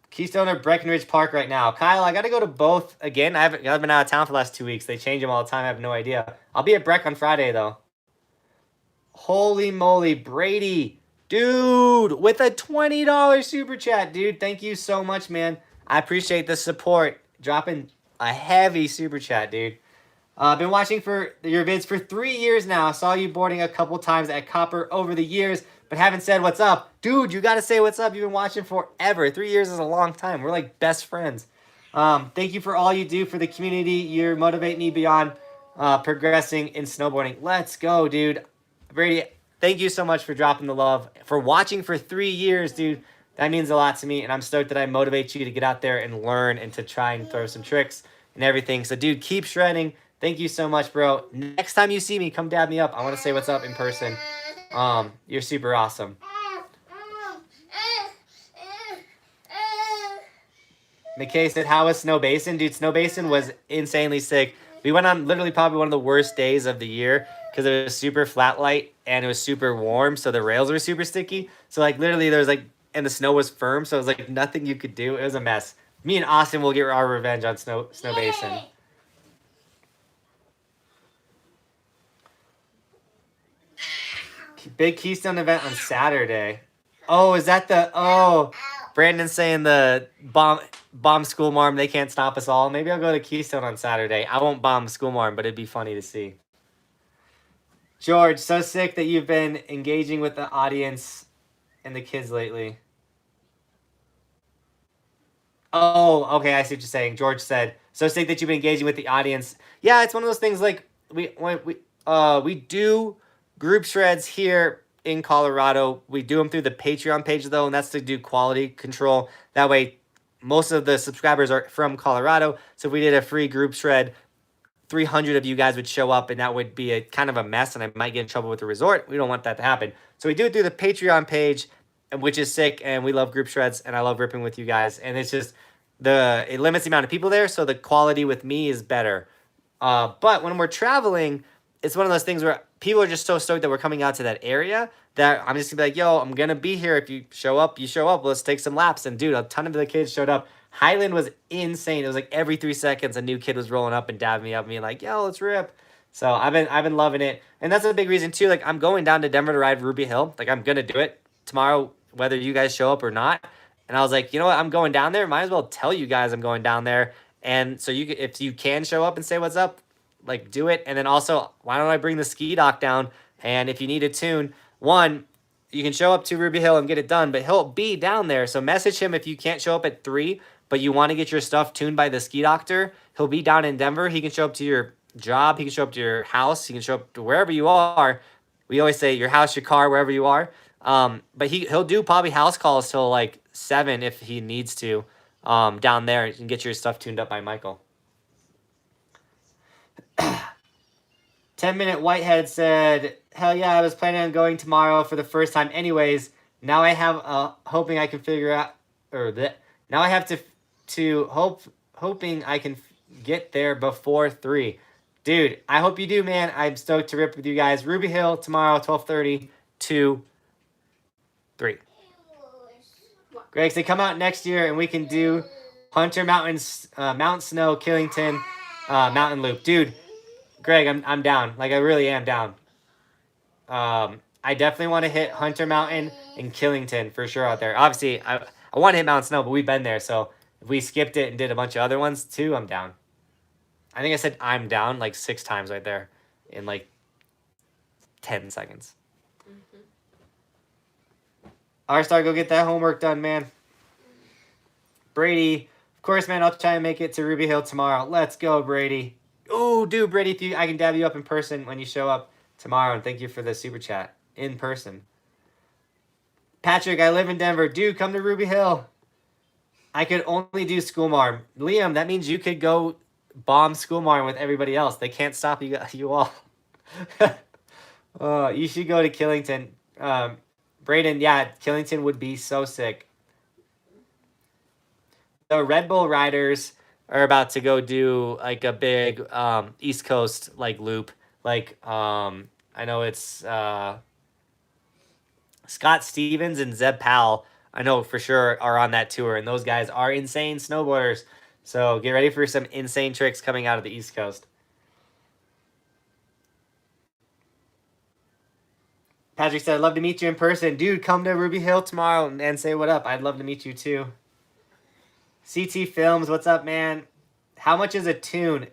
Keystone or Breckenridge Park right now. Kyle, I got to go to both again. I've been out of town for the last 2 weeks. They change them all the time. I have no idea. I'll be at Breck on Friday, though. Holy moly, Brady. Dude, with a $20 super chat, dude. Thank you so much, man. I appreciate the support. Dropping a heavy super chat, dude. I've been watching your vids for 3 years now. I saw you boarding a couple times at Copper over the years, but haven't said what's up. Dude, you got to say what's up. You've been watching forever. 3 years is a long time. We're like best friends. Thank you for all you do for the community. You motivate me beyond progressing in snowboarding. Let's go, dude. Brady, thank you so much for dropping the love. For watching for 3 years, dude. That means a lot to me, and I'm stoked that I motivate you to get out there and learn and to try and throw some tricks and everything. So, dude, keep shredding. Thank you so much, bro. Next time you see me, come dab me up. I want to say what's up in person. You're super awesome. McKay said, how was Snow Basin? Dude, Snow Basin was insanely sick. We went on literally probably one of the worst days of the year because it was super flat light and it was super warm, so the rails were super sticky. So, like, literally there was, like, and the snow was firm, so it was, like, nothing you could do. It was a mess. Me and Austin will get our revenge on Snow Basin. Big Keystone event on Saturday. Oh, is that the... Oh, Brandon's saying the bomb school marm, they can't stop us all. Maybe I'll go to Keystone on Saturday. I won't bomb school marm, but it'd be funny to see. George, so sick that you've been engaging with the audience and the kids lately. Oh, okay, I see what you're saying. George said, so sick that you've been engaging with the audience. Yeah, it's one of those things like we do group shreds here in Colorado. We do them through the Patreon page, though, and that's to do quality control. That way, most of the subscribers are from Colorado. So if we did a free group shred, 300 of you guys would show up, and that would be a kind of a mess, and I might get in trouble with the resort. We don't want that to happen. So we do it through the Patreon page, which is sick, and we love group shreds, and I love ripping with you guys. And it's just, it limits the amount of people there, so the quality with me is better. But when we're traveling, it's one of those things where people are just so stoked that we're coming out to that area that I'm just gonna be like, yo, I'm gonna be here. If you show up, you show up. Let's take some laps. And dude, a ton of the kids showed up. Highland was insane. It was like every 3 seconds a new kid was rolling up and dabbing me up and being like, yo, let's rip. So I've been loving it. And that's a big reason too. Like, I'm going down to Denver to ride Ruby Hill. Like, I'm gonna do it tomorrow, whether you guys show up or not. And I was like, you know what? I'm going down there. Might as well tell you guys I'm going down there. And so if you can show up and say what's up, like, do it. And then also, why don't I bring the ski dock down? And if you need a tune, one, you can show up to Ruby Hill and get it done, but he'll be down there. So message him if you can't show up at 3, but you want to get your stuff tuned by the ski doctor. He'll be down in Denver. He can show up to your job. He can show up to your house. He can show up to wherever you are. We always say your house, your car, wherever you are. But he'll do probably house calls till like 7 if he needs to down there. You can get your stuff tuned up by Michael. 10-minute Whitehead said, hell yeah, I was planning on going tomorrow for the first time anyways. Now I have hoping I can figure out, now I have hoping I can get there before 3. Dude, I hope you do, man. I'm stoked to rip with you guys. Ruby Hill tomorrow, 12:30 to 3. Greg said, come out next year and we can do Hunter Mountains, Mount Snow, Killington, Mountain Loop. Dude, Greg, I'm down. Like, I really am down. I definitely want to hit Hunter Mountain and Killington for sure out there. Obviously, I want to hit Mount Snow, but we've been there. So if we skipped it and did a bunch of other ones too, I'm down. I think I said I'm down like 6 times right there in like 10 seconds. Mm-hmm. R-Star, go get that homework done, man. Brady, Of course, man, I'll try and make it to Ruby Hill tomorrow. Let's go, Brady. Oh, dude, Brady, if I can dab you up in person when you show up tomorrow. And thank you for the super chat. In person. Patrick, I live in Denver. Dude, come to Ruby Hill. I could only do Schoolmarm. Liam, that means you could go bomb Schoolmarm with everybody else. They can't stop you all. Oh, you should go to Killington. Brayden, yeah, Killington would be so sick. The Red Bull riders are about to go do like a big East Coast like loop. Like I know it's Scott Stevens and Zeb Powell, I know for sure are on that tour, and those guys are insane snowboarders. So get ready for some insane tricks coming out of the East Coast. Patrick said, I'd love to meet you in person. Dude, come to Ruby Hill tomorrow and say what up. I'd love to meet you too. CT Films, what's up, man? How much is a tune?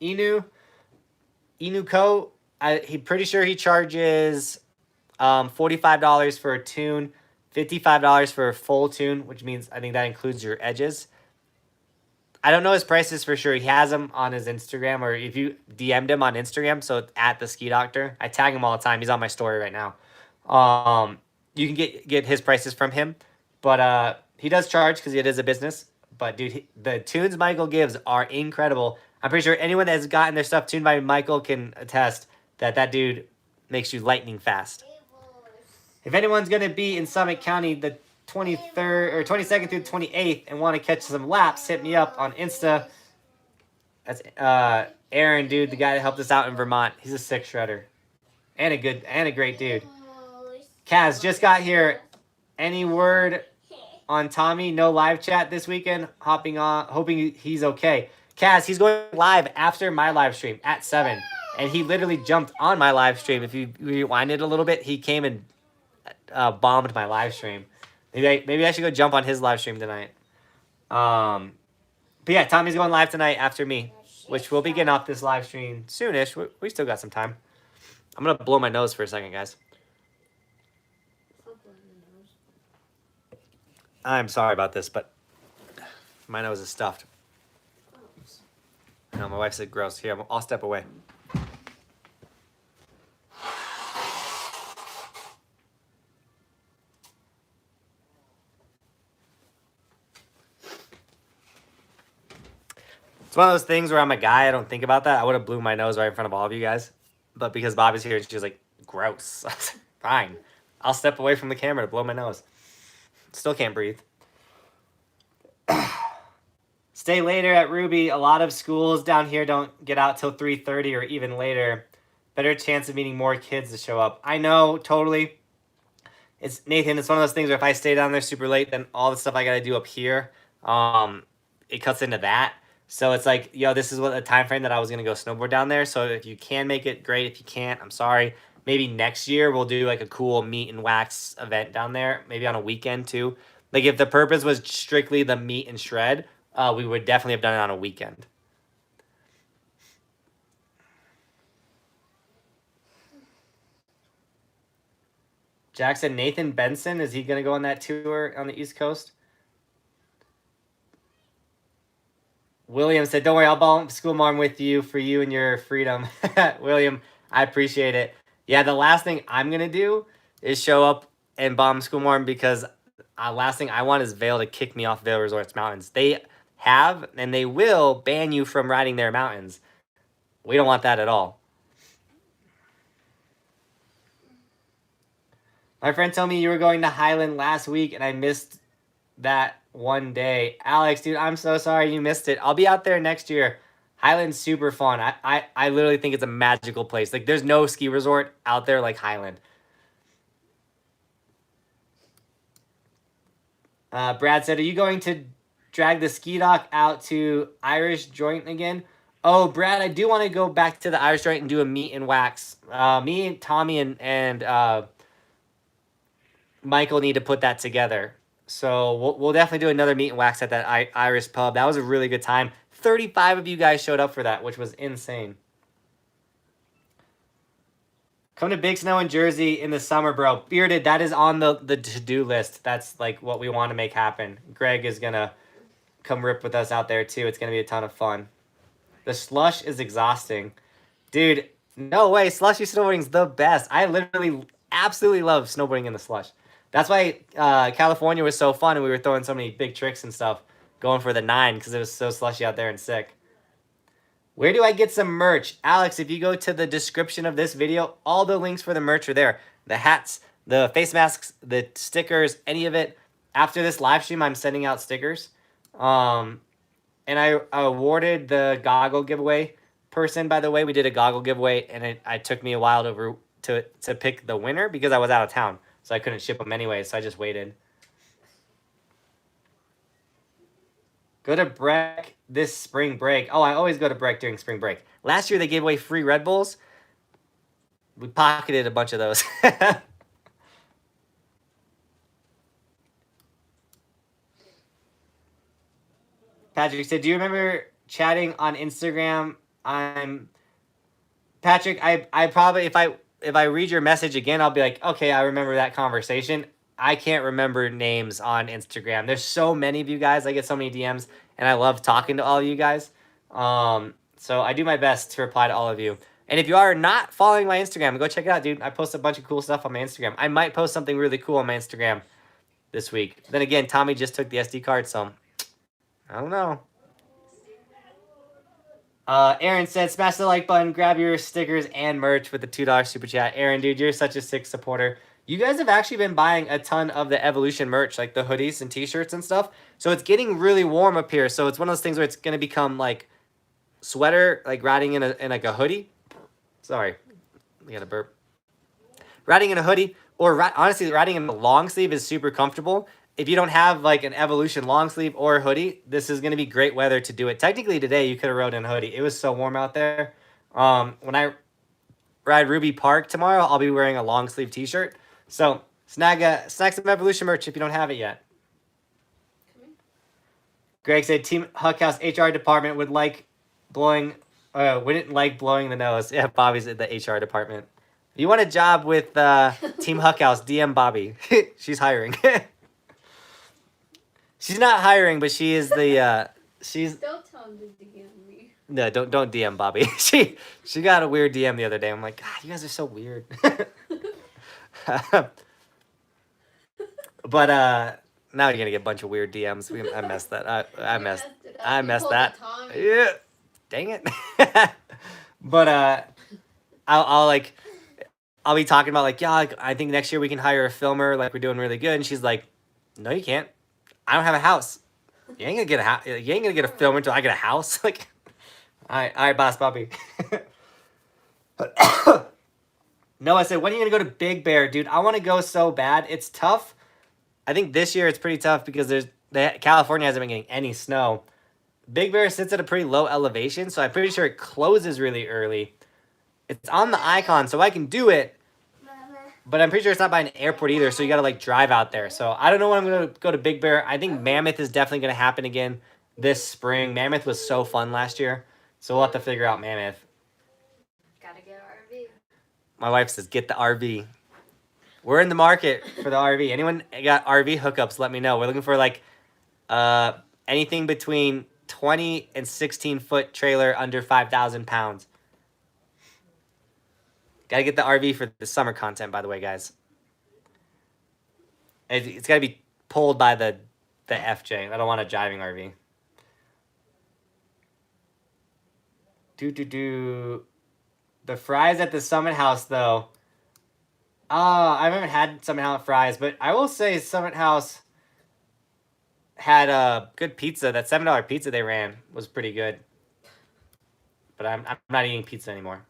Inuko, he pretty sure he charges $45 for a tune, $55 for a full tune, which means I think that includes your edges. I don't know his prices for sure. He has them on his Instagram, or if you DM'd him on Instagram, so it's at the Ski Doctor. I tag him all the time. He's on my story right now. You can get his prices from him, but he does charge because it is a business. But dude, the tunes Michael gives are incredible. I'm pretty sure anyone that has gotten their stuff tuned by Michael can attest that dude makes you lightning fast. If anyone's gonna be in Summit County the 23rd or 22nd through the 28th and want to catch some laps, hit me up on Insta. That's Aaron, dude, the guy that helped us out in Vermont. He's a sick shredder and a great dude. Kaz just got here. Any word on Tomie? No live chat this weekend. Hopping on, hoping he's okay. Kaz, he's going live after my live stream at 7, and he literally jumped on my live stream. If you rewind it a little bit, he came and bombed my live stream. Maybe I should go jump on his live stream tonight. But yeah, Tommy's going live tonight after me, which we'll be getting off this live stream soonish. We still got some time. I'm gonna blow my nose for a second, guys. I'm sorry about this, but my nose is stuffed. No, my wife said gross. Here, I'll step away. It's one of those things where I'm a guy, I don't think about that. I would have blew my nose right in front of all of you guys. But because Bobby's here, she was like, gross. Fine. I'll step away from the camera to blow my nose. Still can't breathe. Stay later at Ruby. A lot of schools down here don't get out till 3:30 or even later. Better chance of meeting more kids to show up. I know, totally. It's Nathan, it's one of those things where if I stay down there super late, then all the stuff I got to do up here, it cuts into that. So it's like, yo, this is what the time frame that I was going to go snowboard down there. So if you can make it, great. If you can't, I'm sorry. Maybe next year we'll do like a cool meet and wax event down there. Maybe on a weekend too. Like if the purpose was strictly the meet and shred, we would definitely have done it on a weekend. Jackson, Nathan Benson, is he going to go on that tour on the East Coast? William said, don't worry, I'll ball Schoolmarm with you for you and your freedom. William, I appreciate it. Yeah, the last thing I'm going to do is show up and bomb Schoolmarm because last thing I want is Vail to kick me off Vail Resorts mountains. They have and they will ban you from riding their mountains. We don't want that at all. My friend told me you were going to Highland last week and I missed that one day. Alex, dude, I'm so sorry you missed it. I'll be out there next year. Highland's super fun. I literally think it's a magical place. Like, there's no ski resort out there like Highland. Brad said, are you going to drag the ski dock out to Irish Joint again? Oh, Brad, I do want to go back to the Irish Joint and do a meet and wax. Me and Tommy and Michael need to put that together. So we'll definitely do another meet and wax at that Irish pub. That was a really good time. 35 of you guys showed up for that, which was insane. Come to Big Snow in Jersey in the summer, bro. Bearded, that is on the to-do list. That's like what we want to make happen. Greg is going to come rip with us out there too. It's gonna be a ton of fun. The slush is exhausting, dude. No way, slushy snowboarding's the best. I literally absolutely love snowboarding in the slush. That's why California was so fun, and we were throwing so many big tricks and stuff, going for the 9 because it was so slushy out there and sick. Where do I get some merch? Alex, if you go to the description of this video, all the links for the merch are there. The hats, the face masks, the stickers, any of it. After this live stream, I'm sending out stickers. And I awarded the goggle giveaway person, by the way. We did a goggle giveaway, and it took me a while to pick the winner because I was out of town. So I couldn't ship them anyway, so I just waited. Go to Breck this spring break. Oh, I always go to Breck during spring break. Last year, they gave away free Red Bulls. We pocketed a bunch of those. Patrick said, do you remember chatting on Instagram? Patrick, I probably, if I read your message again, I'll be like, okay, I remember that conversation. I can't remember names on Instagram. There's so many of you guys. I get so many DMs, and I love talking to all of you guys. So I do my best to reply to all of you. And if you are not following my Instagram, go check it out, dude. I post a bunch of cool stuff on my Instagram. I might post something really cool on my Instagram this week. Then again, Tommy just took the SD card, so I don't know. Aaron said, smash the like button, grab your stickers and merch with the $2 super chat. Aaron, dude, you're such a sick supporter. You guys have actually been buying a ton of the Evolution merch, like the hoodies and t-shirts and stuff. So it's getting really warm up here. So it's one of those things where it's going to become like sweater, like riding in like a hoodie. Sorry, I got a burp. Riding in a hoodie, or honestly, riding in a long sleeve is super comfortable. If you don't have like an Evolution long sleeve or hoodie, this is going to be great weather to do it. Technically today, you could have rode in a hoodie. It was so warm out there. When I ride Ruby Park tomorrow, I'll be wearing a long sleeve t-shirt. So snag some Evolution merch if you don't have it yet. Greg said Team Huckhouse HR department wouldn't like blowing the nose. Yeah, Bobby's in the HR department. If you want a job with Team Huckhouse, DM Bobby. She's hiring. She's not hiring, but she is the she's. Don't tell him to DM me. No, don't DM Bobby. She got a weird DM the other day. I'm like, God, you guys are so weird. But now you're gonna get a bunch of weird DMs. I messed that. I messed that. Yeah, dang it. But I'll be talking about like, yeah, like, I think next year we can hire a filmer. Like we're doing really good. And she's like, no, you can't. I don't have a house. You ain't gonna get a house. You ain't gonna get a filmer until I get a house. Like, all right, boss Bobby. Noah said, when are you gonna go to Big Bear, dude? I want to go so bad. It's tough. I think this year it's pretty tough because California hasn't been getting any snow. Big Bear sits at a pretty low elevation, so I'm pretty sure it closes really early. It's on the icon, so I can do it. But I'm pretty sure it's not by an airport either, so you got to like drive out there. So I don't know when I'm going to go to Big Bear. I think Mammoth is definitely going to happen again this spring. Mammoth was so fun last year, so we'll have to figure out Mammoth. Gotta get an RV. My wife says, get the RV. We're in the market for the RV. Anyone got RV hookups, let me know. We're looking for like anything between 20 and 16-foot trailer under 5,000 pounds. Got to get the RV for the summer content, by the way, guys. It's got to be pulled by the FJ. I don't want a driving RV. The fries at the Summit House, though. I haven't had Summit House fries, but I will say Summit House had a good pizza. That $7 pizza they ran was pretty good. But I'm not eating pizza anymore.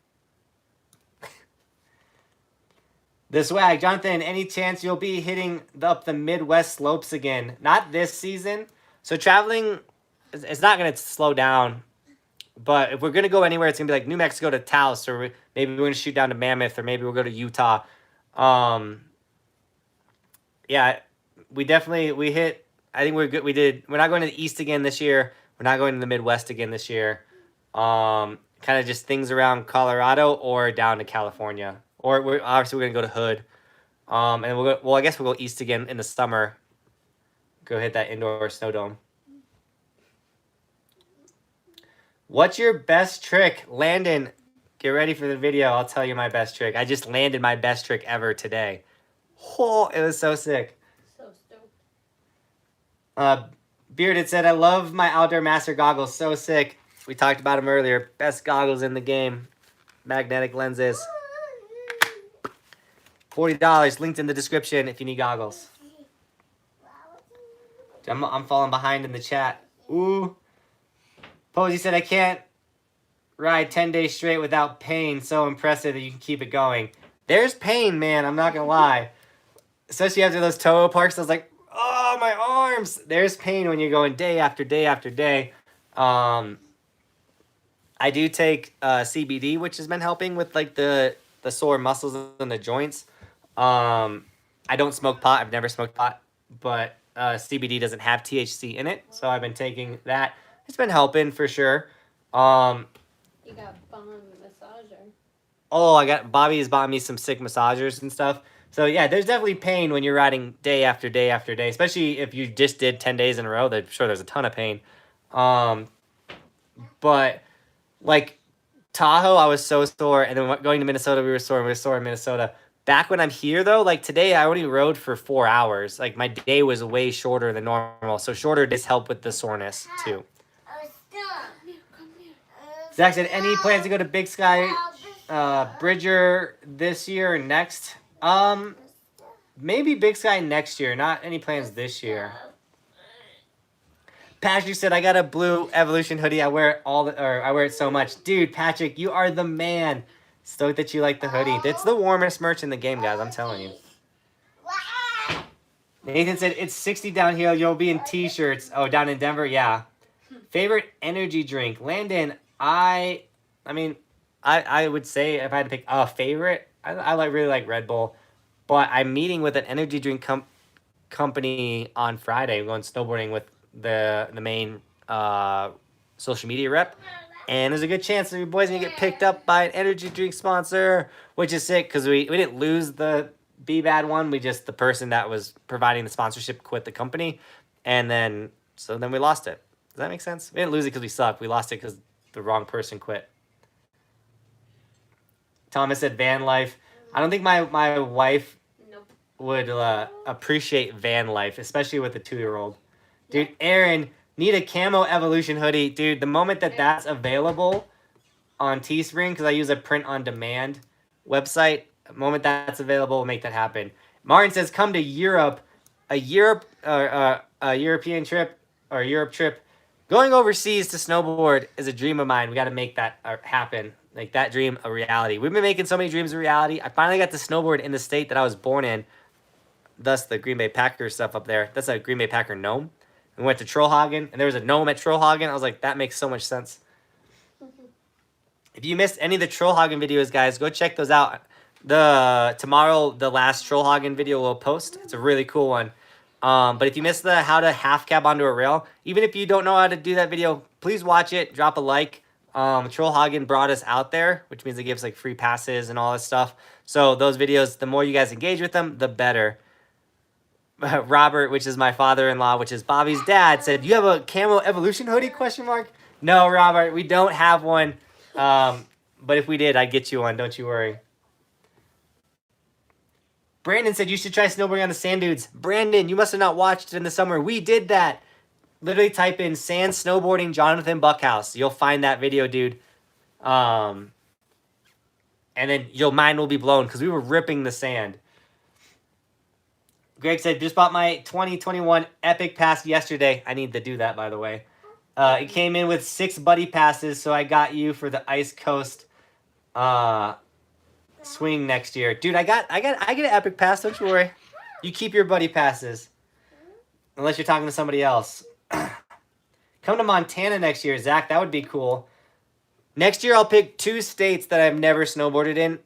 The swag, Jonathan, any chance you'll be hitting up the Midwest slopes again? Not this season. So traveling, it's not going to slow down. But if we're going to go anywhere, it's going to be like New Mexico to Taos, or maybe we're going to shoot down to Mammoth, or maybe we'll go to Utah. Yeah, we hit, I think we're good. We're not going to the East again this year. We're not going to the Midwest again this year. Kind of just things around Colorado or down to California. Or we're going to go to Hood. And I guess we'll go east again in the summer. Go hit that indoor snow dome. What's your best trick? Landon, get ready for the video. I'll tell you my best trick. I just landed my best trick ever today. Oh, it was so sick. So stoked. Bearded said, I love my Outdoor Master goggles. So sick. We talked about them earlier. Best goggles in the game. Magnetic lenses. $40 linked in the description if you need goggles. I'm falling behind in the chat. Ooh. Posey said, I can't ride 10 days straight without pain. So impressive that you can keep it going. There's pain, man. I'm not going to lie. Especially after those Toho parks. I was like, oh, my arms. There's pain when you're going day after day after day. I do take CBD, which has been helping with like the sore muscles and the joints. I don't smoke pot. I've never smoked pot. But CBD doesn't have THC in it. So I've been taking that. It's been helping for sure. You got bomb massager. Oh, Bobby has bought me some sick massagers and stuff. So yeah, there's definitely pain when you're riding day after day after day, especially if you just did 10 days in a row. I'm sure there's a ton of pain. But like Tahoe, I was so sore, and then going to Minnesota, we were sore in Minnesota. Back when I'm here though, like today, I only rode for 4 hours. Like my day was way shorter than normal, so shorter does help with the soreness too. Zach said, any plans to go to Big Sky Bridger this year or next? Maybe Big Sky next year. Not any plans this year. Patrick said, I got a blue Evolution hoodie. I wear it I wear it so much. Dude, Patrick, you are the man. Stoked that you like the hoodie. It's the warmest merch in the game, guys. I'm telling you. Nathan said, it's 60 down here. You'll be in t-shirts. Oh, down in Denver? Yeah. Favorite energy drink? Landon, I would say if I had to pick a favorite, I really like Red Bull. But I'm meeting with an energy drink company on Friday. I'm going snowboarding with the main social media rep. And there's a good chance that your boys going to get picked up by an energy drink sponsor, which is sick because we didn't lose the B-Bad one. The person that was providing the sponsorship quit the company. And then we lost it. Does that make sense? We didn't lose it because we suck. We lost it because the wrong person quit. Thomas said van life. I don't think my wife would appreciate van life, especially with a 2-year-old. Dude, Aaron, need a camo Evolution hoodie. Dude, the moment that's available on Teespring, because I use a print-on-demand website, the moment that's available, we'll make that happen. Martin says, come to Europe. A European trip, or Europe trip. Going overseas to snowboard is a dream of mine. We got to make that happen. Like that dream a reality. We've been making so many dreams a reality. I finally got to snowboard in the state that I was born in. Thus the Green Bay Packers stuff up there. That's a Green Bay Packer gnome. We went to Trollhagen, and there was a gnome at Trollhagen. I was like, that makes so much sense. If you missed any of the Trollhagen videos, guys, go check those out. Tomorrow, the last Trollhagen video will post. It's a really cool one. But if you missed the how to half cab onto a rail, even if you don't know how to do that video, please watch it. Drop a like. Trollhagen brought us out there, which means it gives like free passes and all this stuff. So those videos, the more you guys engage with them, the better. Robert, which is my father-in-law, which is Bobby's dad, said, you have a camo Evolution hoodie, ? No, Robert, we don't have one. But if we did, I'd get you one. Don't you worry. Brandon said, you should try snowboarding on the sand dudes. Brandon, you must have not watched it in the summer. We did that. Literally type in sand snowboarding Johnathan Buckhouse. You'll find that video, dude. And then your mind will be blown because we were ripping the sand. Greg said, just bought my 2021 Epic Pass yesterday. I need to do that, by the way. It came in with 6 buddy passes, so I got you for the Ice Coast swing next year. Dude, I get an Epic Pass, don't you worry. You keep your buddy passes. Unless you're talking to somebody else. Come to Montana next year, Zach. That would be cool. Next year, I'll pick 2 states that I've never snowboarded in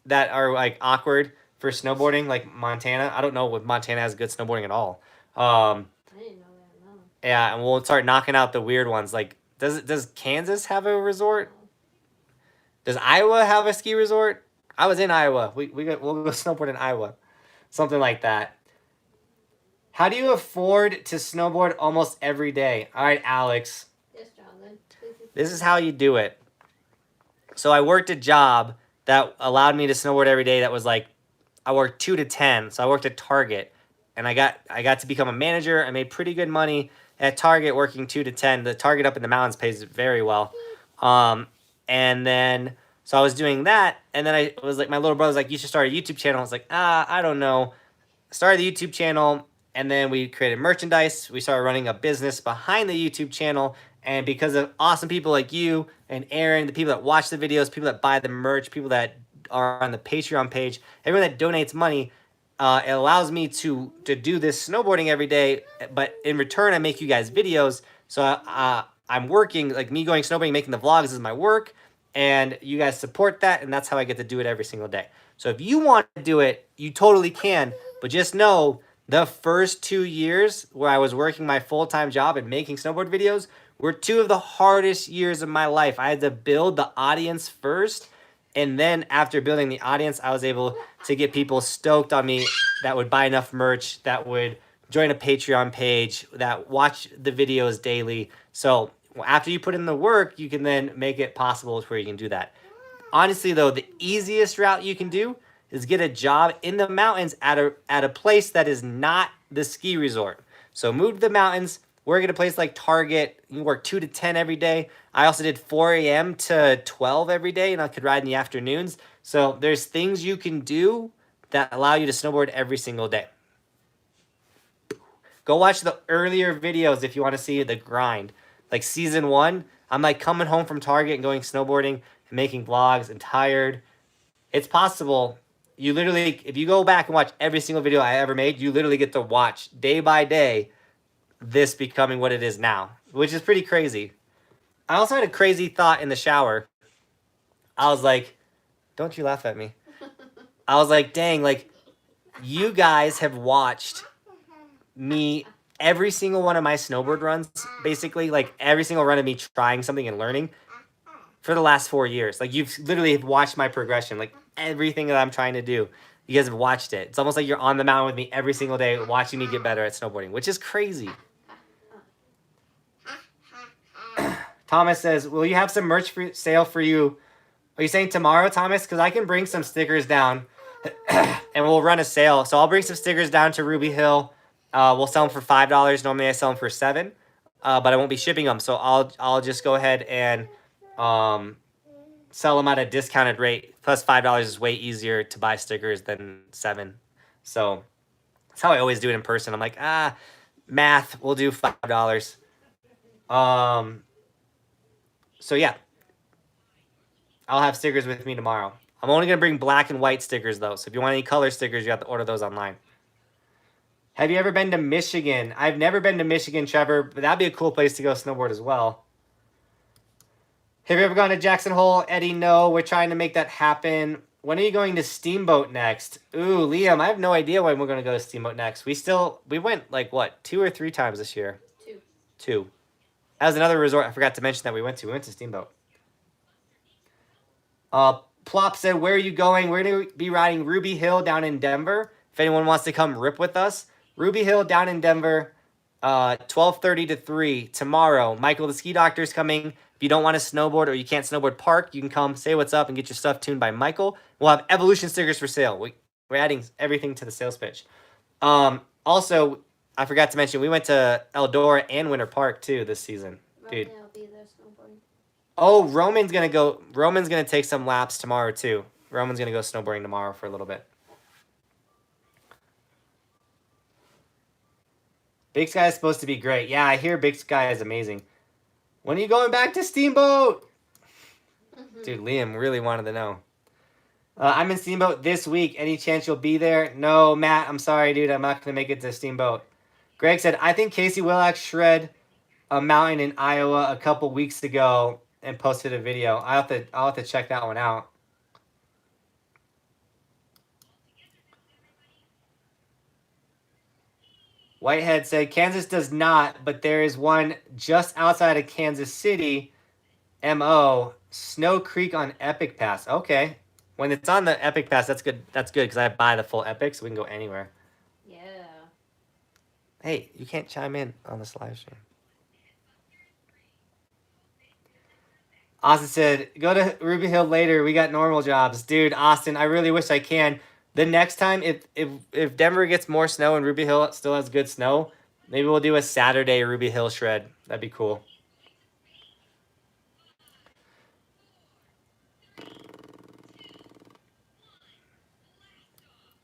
that are like awkward for snowboarding, like Montana. I don't know if Montana has good snowboarding at all. I didn't know that. No. Yeah, and we'll start knocking out the weird ones. Like, does Kansas have a resort? Does Iowa have a ski resort? I was in Iowa. We'll go snowboard in Iowa. Something like that. How do you afford to snowboard almost every day? All right, Alex. Yes, Jonathan. This is This is how you do it. So I worked a job that allowed me to snowboard every day. That was like, I worked 2 to 10. So I worked at Target, and I got to become a manager. I made pretty good money at Target working 2 to 10. The Target up in the mountains pays very well. And then, so I was doing that, and then I was like, my little brother was like, you should start a YouTube channel. I was like, I don't know. Started the YouTube channel, and then we created merchandise. We started running a business behind the YouTube channel, and because of awesome people like you and Aaron, the people that watch the videos, people that buy the merch, people that are on the Patreon page, everyone that donates money, it allows me to do this snowboarding every day, but in return, I make you guys videos. So I'm working, like me going snowboarding, making the vlogs is my work, and you guys support that, and that's how I get to do it every single day. So if you want to do it, you totally can, but just know the first 2 years where I was working my full-time job and making snowboard videos were 2 of the hardest years of my life. I had to build the audience first, and then after building the audience, I was able to get people stoked on me that would buy enough merch, that would join a Patreon page, that watch the videos daily. So after you put in the work, you can then make it possible where you can do that. Honestly, though, the easiest route you can do is get a job in the mountains at a place that is not the ski resort. So move to the mountains, work at a place like Target. You can work 2 to 10 every day. I also did 4 a.m. to 12 every day, and I could ride in the afternoons. So there's things you can do that allow you to snowboard every single day. Go watch the earlier videos if you want to see the grind. Like season 1, I'm like coming home from Target and going snowboarding and making vlogs and tired. It's possible. You literally, if you go back and watch every single video I ever made, you literally get to watch day by day this becoming what it is now, which is pretty crazy. I also had a crazy thought in the shower. I was like, don't you laugh at me. I was like, dang, like you guys have watched me every single one of my snowboard runs, basically, like every single run of me trying something and learning for the last 4 years. Like you've literally watched my progression, like everything that I'm trying to do. You guys have watched it. It's almost like you're on the mountain with me every single day watching me get better at snowboarding, which is crazy. Thomas says, will you have some merch for sale for you? Are you saying tomorrow, Thomas? Because I can bring some stickers down and we'll run a sale. So I'll bring some stickers down to Ruby Hill. We'll sell them for $5. Normally I sell them for $7, but I won't be shipping them. So I'll just go ahead and sell them at a discounted rate. Plus $5 is way easier to buy stickers than $7. So that's how I always do it in person. I'm like, math, we'll do $5. So yeah, I'll have stickers with me tomorrow. I'm only going to bring black and white stickers though. So if you want any color stickers, you have to order those online. Have you ever been to Michigan? I've never been to Michigan, Trevor, but that'd be a cool place to go snowboard as well. Have you ever gone to Jackson Hole? Eddie, no. We're trying to make that happen. When are you going to Steamboat next? Ooh, Liam, I have no idea when we're going to go to Steamboat next. We went like, what, 2 or 3 times this year? 2. That was another resort I forgot to mention that we went to. We went to Steamboat. Plop said, where are you going? We're going to be riding Ruby Hill down in Denver. If anyone wants to come rip with us. Ruby Hill down in Denver, 12:30 to 3 tomorrow. Michael, the ski doctor's coming. If you don't want to snowboard or you can't snowboard park, you can come say what's up and get your stuff tuned by Michael. We'll have Evolution stickers for sale. We're adding everything to the sales pitch. Also, I forgot to mention, we went to Eldora and Winter Park too this season. Dude. Roman will be there snowboarding. Oh, Roman's gonna take some laps tomorrow too. Roman's gonna go snowboarding tomorrow for a little bit. Big Sky is supposed to be great. Yeah, I hear Big Sky is amazing. When are you going back to Steamboat? Dude, Liam really wanted to know. I'm in Steamboat this week. Any chance you'll be there? No, Matt, I'm sorry, dude. I'm not going to make it to Steamboat. Greg said, I think Casey Willax shred a mountain in Iowa a couple weeks ago and posted a video. I'll have to check that one out. Whitehead said, Kansas does not, but there is one just outside of Kansas City, MO, Snow Creek on Epic Pass. Okay. When it's on the Epic Pass, that's good. That's good because I buy the full Epic, so we can go anywhere. Yeah. Hey, you can't chime in on this live stream. Austin said, go to Ruby Hill later. We got normal jobs. Dude, Austin, I really wish I can. The next time, if Denver gets more snow and Ruby Hill still has good snow, maybe we'll do a Saturday Ruby Hill shred. That'd be cool.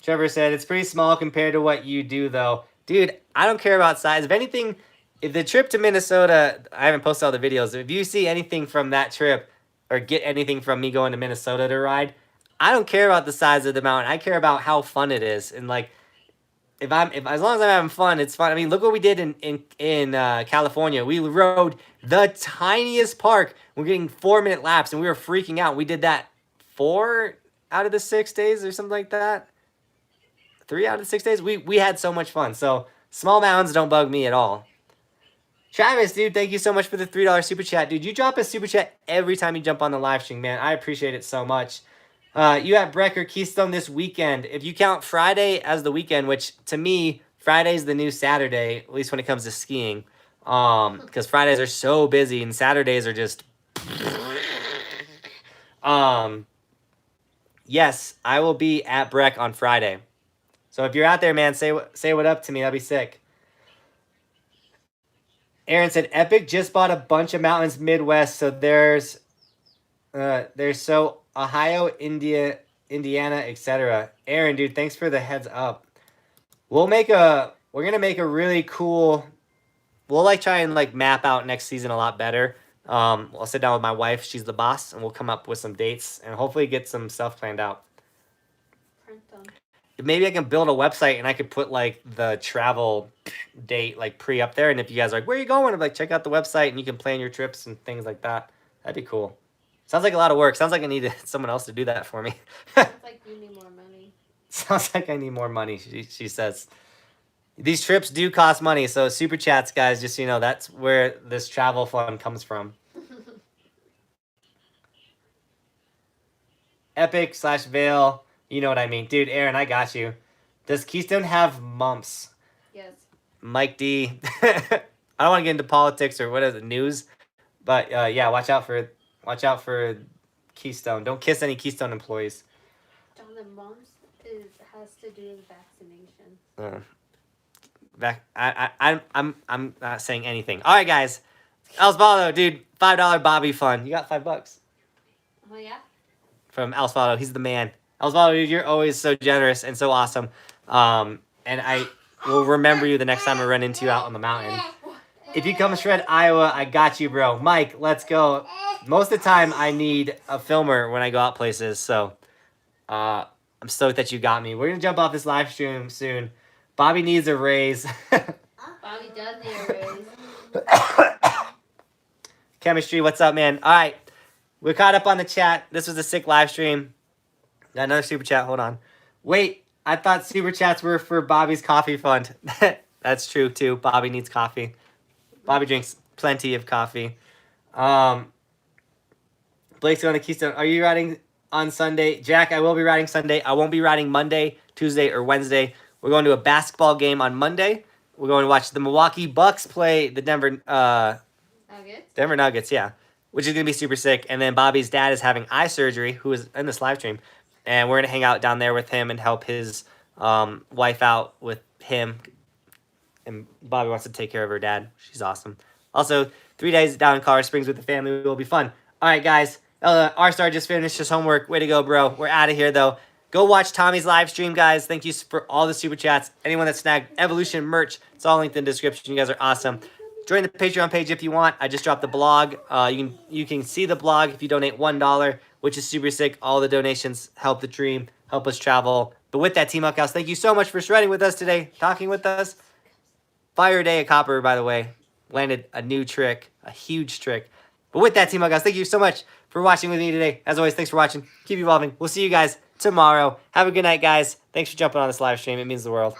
Trevor said, it's pretty small compared to what you do, though. Dude, I don't care about size. If anything, if the trip to Minnesota, I haven't posted all the videos. If you see anything from that trip or get anything from me going to Minnesota to ride, I don't care about the size of the mountain. I care about how fun it is. And, like, if as long as I'm having fun, it's fun. I mean, look what we did in California. We rode the tiniest park. We're getting 4-minute laps, and we were freaking out. We did that 4 out of the 6 days or something like that. 3 out of the 6 days. We had so much fun. So small mountains don't bug me at all. Travis, dude, thank you so much for the $3 super chat. Dude, you drop a super chat every time you jump on the live stream, man. I appreciate it so much. You have Breck or Keystone this weekend. If you count Friday as the weekend, which to me, Friday's the new Saturday, at least when it comes to skiing. Because Fridays are so busy and Saturdays are just... Yes, I will be at Breck on Friday. So if you're out there, man, say what up to me. That'd be sick. Aaron said, Epic just bought a bunch of mountains Midwest, so there's so Ohio, Indiana, etc. Aaron, dude, thanks for the heads up. We're gonna make a really cool. We'll like try and like map out next season a lot better. I'll sit down with my wife. She's the boss, and we'll come up with some dates and hopefully get some stuff planned out. Maybe I can build a website and I could put like the travel date like up there. And if you guys are like, where are you going? I'm like, check out the website and you can plan your trips and things like that. That'd be cool. Sounds like a lot of work. Sounds like I need someone else to do that for me. Sounds like you need more money. Sounds like I need more money, she says. These trips do cost money. So super chats, guys, just so you know, that's where this travel fund comes from. Epic/Vail. You know what I mean. Dude, Aaron, I got you. Does Keystone have mumps? Yes. Mike D. I don't want to get into politics or what is it, news. But yeah, watch out for Keystone. Don't kiss any Keystone employees. John, the mumps has to do with vaccination. I'm not saying anything. All right, guys. Alsvaldo, dude, $5 Bobby fun. You got $5. Oh yeah. From Alsvaldo, he's the man. Alsvaldo, dude, you're always so generous and so awesome. And I will remember you the next time I run into you out on the mountain. If you come to Shred, Iowa, I got you, bro. Mike, let's go. Most of the time, I need a filmer when I go out places. So I'm stoked that you got me. We're going to jump off this live stream soon. Bobby needs a raise. Bobby does need a raise. Chemistry, what's up, man? All right. We're caught up on the chat. This was a sick live stream. Got another super chat. Hold on. Wait, I thought super chats were for Bobby's coffee fund. That's true, too. Bobby needs coffee. Bobby drinks plenty of coffee. Blake's going to Keystone. Are you riding on Sunday? Jack, I will be riding Sunday. I won't be riding Monday, Tuesday, or Wednesday. We're going to a basketball game on Monday. We're going to watch the Milwaukee Bucks play the Denver Nuggets, yeah. Which is going to be super sick. And then Bobby's dad is having eye surgery, who is in this live stream. And we're going to hang out down there with him and help his wife out with him. And Bobby wants to take care of her dad. She's awesome. Also, 3 days down in Colorado Springs with the family will be fun. All right, guys. R-Star just finished his homework. Way to go, bro. We're out of here, though. Go watch Tommy's live stream, guys. Thank you for all the super chats. Anyone that snagged Evolution merch, it's all linked in the description. You guys are awesome. Join the Patreon page if you want. I just dropped the blog. You can see the blog if you donate $1, which is super sick. All the donations help the dream, help us travel. But with that, Team Huckhouse, thank you so much for shredding with us today, talking with us. Fire Day of Copper, by the way. Landed a new trick, a huge trick. But with that, Team Huckhouse, thank you so much for watching with me today. As always, thanks for watching. Keep evolving. We'll see you guys tomorrow. Have a good night, guys. Thanks for jumping on this live stream. It means the world.